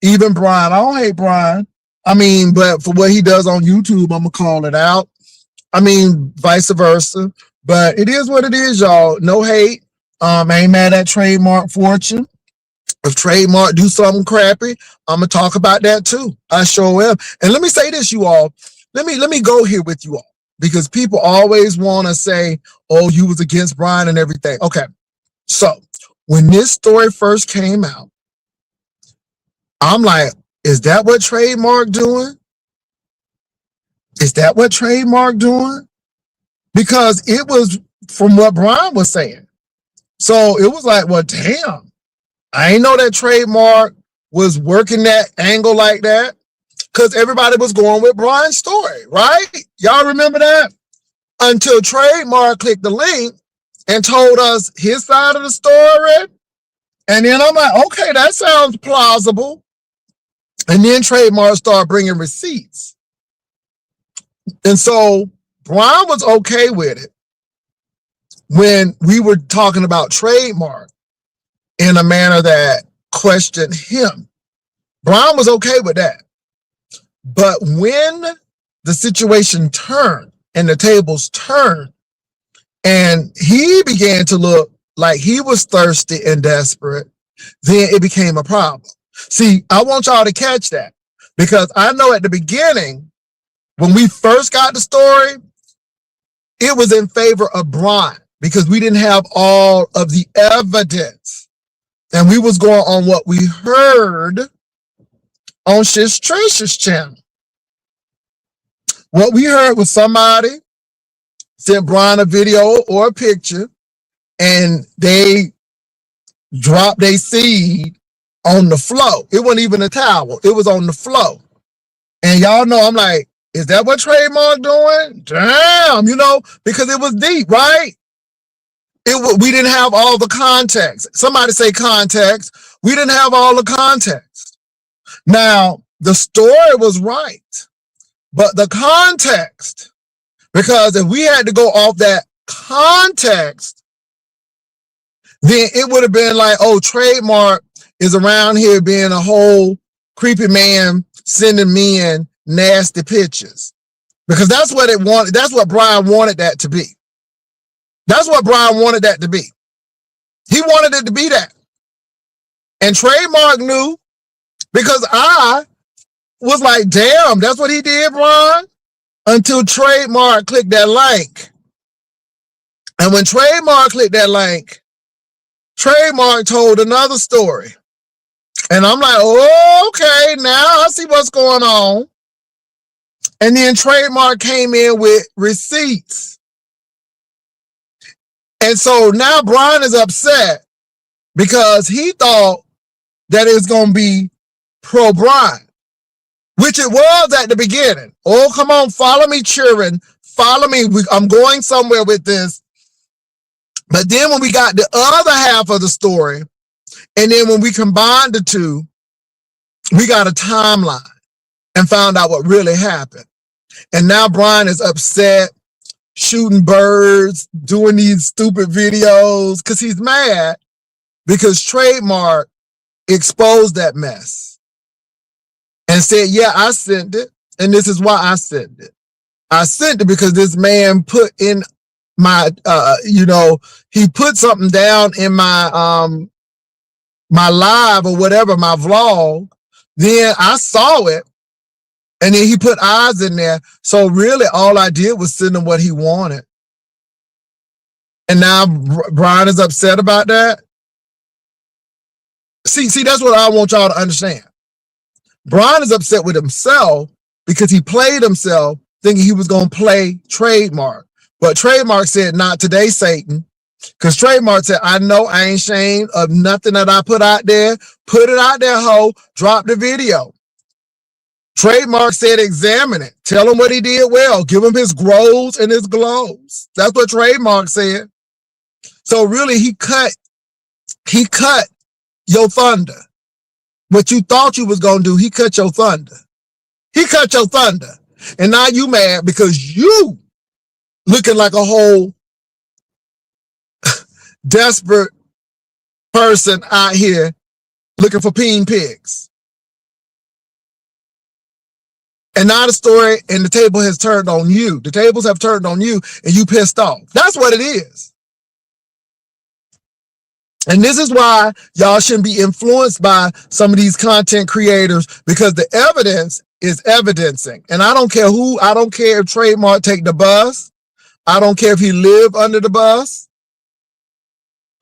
Even Brian, I don't hate Brian. I mean, but for what he does on YouTube, I'm gonna call it out. I mean, vice versa. But it is what it is, y'all. No hate. I ain't mad at Trademark Fortune. If Trademark do something crappy, I'm gonna talk about that too. I sure am. And let me say this, you all. Let me go here with you all because people always want to say, "Oh, you was against Brian and everything." Okay, so when this story first came out, I'm like, "Is that what Trademark doing? Is that what Trademark doing?" Because it was from what Brian was saying. So it was like, "Well, damn." I ain't know that Trademark was working that angle like that because everybody was going with Brian's story, right? Y'all remember that? Until Trademark clicked the link and told us his side of the story. And then I'm like, okay, that sounds plausible. And then Trademark started bringing receipts. And so Brian was okay with it when we were talking about Trademark in a manner that questioned him. Brian was okay with that. But when the situation turned and the tables turned, and he began to look like he was thirsty and desperate, then it became a problem. See, I want y'all to catch that because I know at the beginning, when we first got the story, it was in favor of Brian because we didn't have all of the evidence. And we was going on what we heard on Shish Trish's channel. What we heard was somebody sent Brian a video or a picture and they dropped their seed on the flow. It wasn't even a towel. It was on the flow. And y'all know, I'm like, is that what Trademark doing? Damn, because it was deep, right? We didn't have all the context. Somebody say context. We didn't have all the context. Now, the story was right, but the context, because if we had to go off that context, then it would have been like, oh, Trademark is around here being a whole creepy man sending men nasty pictures. Because that's what it wanted. That's what Brian wanted that to be. That's what Brian wanted that to be. He wanted it to be that. And Trademark knew because I was like, damn, that's what he did, Brian. Until Trademark clicked that link. And when Trademark clicked that link, Trademark told another story. And I'm like, oh, okay, now I see what's going on. And then Trademark came in with receipts. And so now Brian is upset because he thought that it's going to be pro-Brian, which it was at the beginning. Oh, come on, follow me, children. Follow me. I'm going somewhere with this. But then when we got the other half of the story, and then when we combined the two, we got a timeline and found out what really happened. And now Brian is upset, shooting birds, doing these stupid videos because he's mad because Trademark exposed that mess and said, yeah, I sent it. And this is why I sent it. I sent it because this man put in my, he put something down in my, my live or whatever, my vlog. Then I saw it. And then he put eyes in there. So really all I did was send him what he wanted. And now Brian is upset about that. See, that's what I want y'all to understand. Brian is upset with himself because he played himself thinking he was going to play Trademark. But Trademark said, not today, Satan. Because Trademark said, I know I ain't ashamed of nothing that I put out there. Put it out there, ho. Drop the video. Trademark said, examine it. Tell him what he did well. Give him his grows and his glows. That's what Trademark said. So really, he cut your thunder. What you thought you was going to do, he cut your thunder. He cut your thunder. And now you mad because you looking like a whole desperate person out here looking for peen pigs. And now the story and the table has turned on you. The tables have turned on you and you pissed off. That's what it is. And this is why y'all shouldn't be influenced by some of these content creators, because the evidence is evidencing. And I don't care who, I don't care if Trademark take the bus. I don't care if he live under the bus.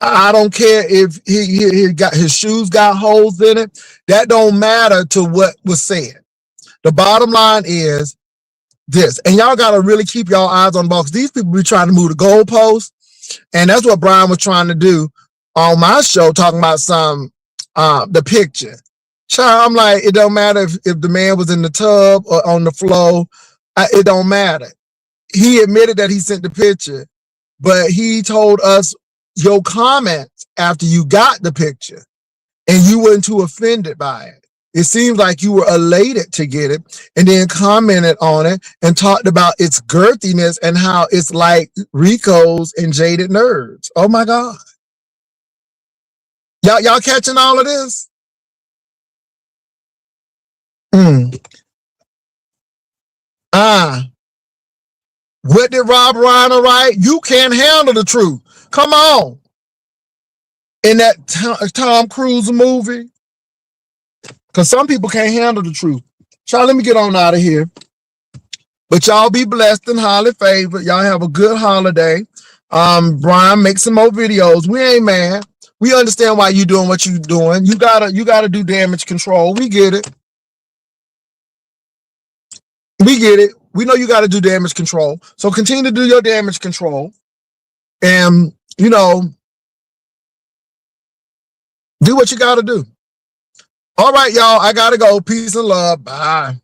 I don't care if he got his shoes got holes in it. That don't matter to what was said. The bottom line is this, and y'all got to really keep y'all eyes on the ball, because these people be trying to move the goalposts. And that's what Brian was trying to do on my show, talking about the picture. Child, I'm like, it don't matter if the man was in the tub or on the floor. It don't matter. He admitted that he sent the picture, but he told us your comments after you got the picture, and you weren't too offended by it. It seems like you were elated to get it, and then commented on it and talked about its girthiness and how it's like Rico's and Jaded Nerds. Oh my God. Y'all catching all of this? What did Rob Reiner write? You can't handle the truth. Come on. In that Tom Cruise movie. Because some people can't handle the truth. Y'all, let me get on out of here. But y'all be blessed and highly favored. Y'all have a good holiday. Brian, make some more videos. We ain't mad. We understand why you doing what you doing. You gotta do damage control. We get it. We get it. We know you got to do damage control. So continue to do your damage control. And, do what you got to do. All right, y'all. I got to go. Peace and love. Bye.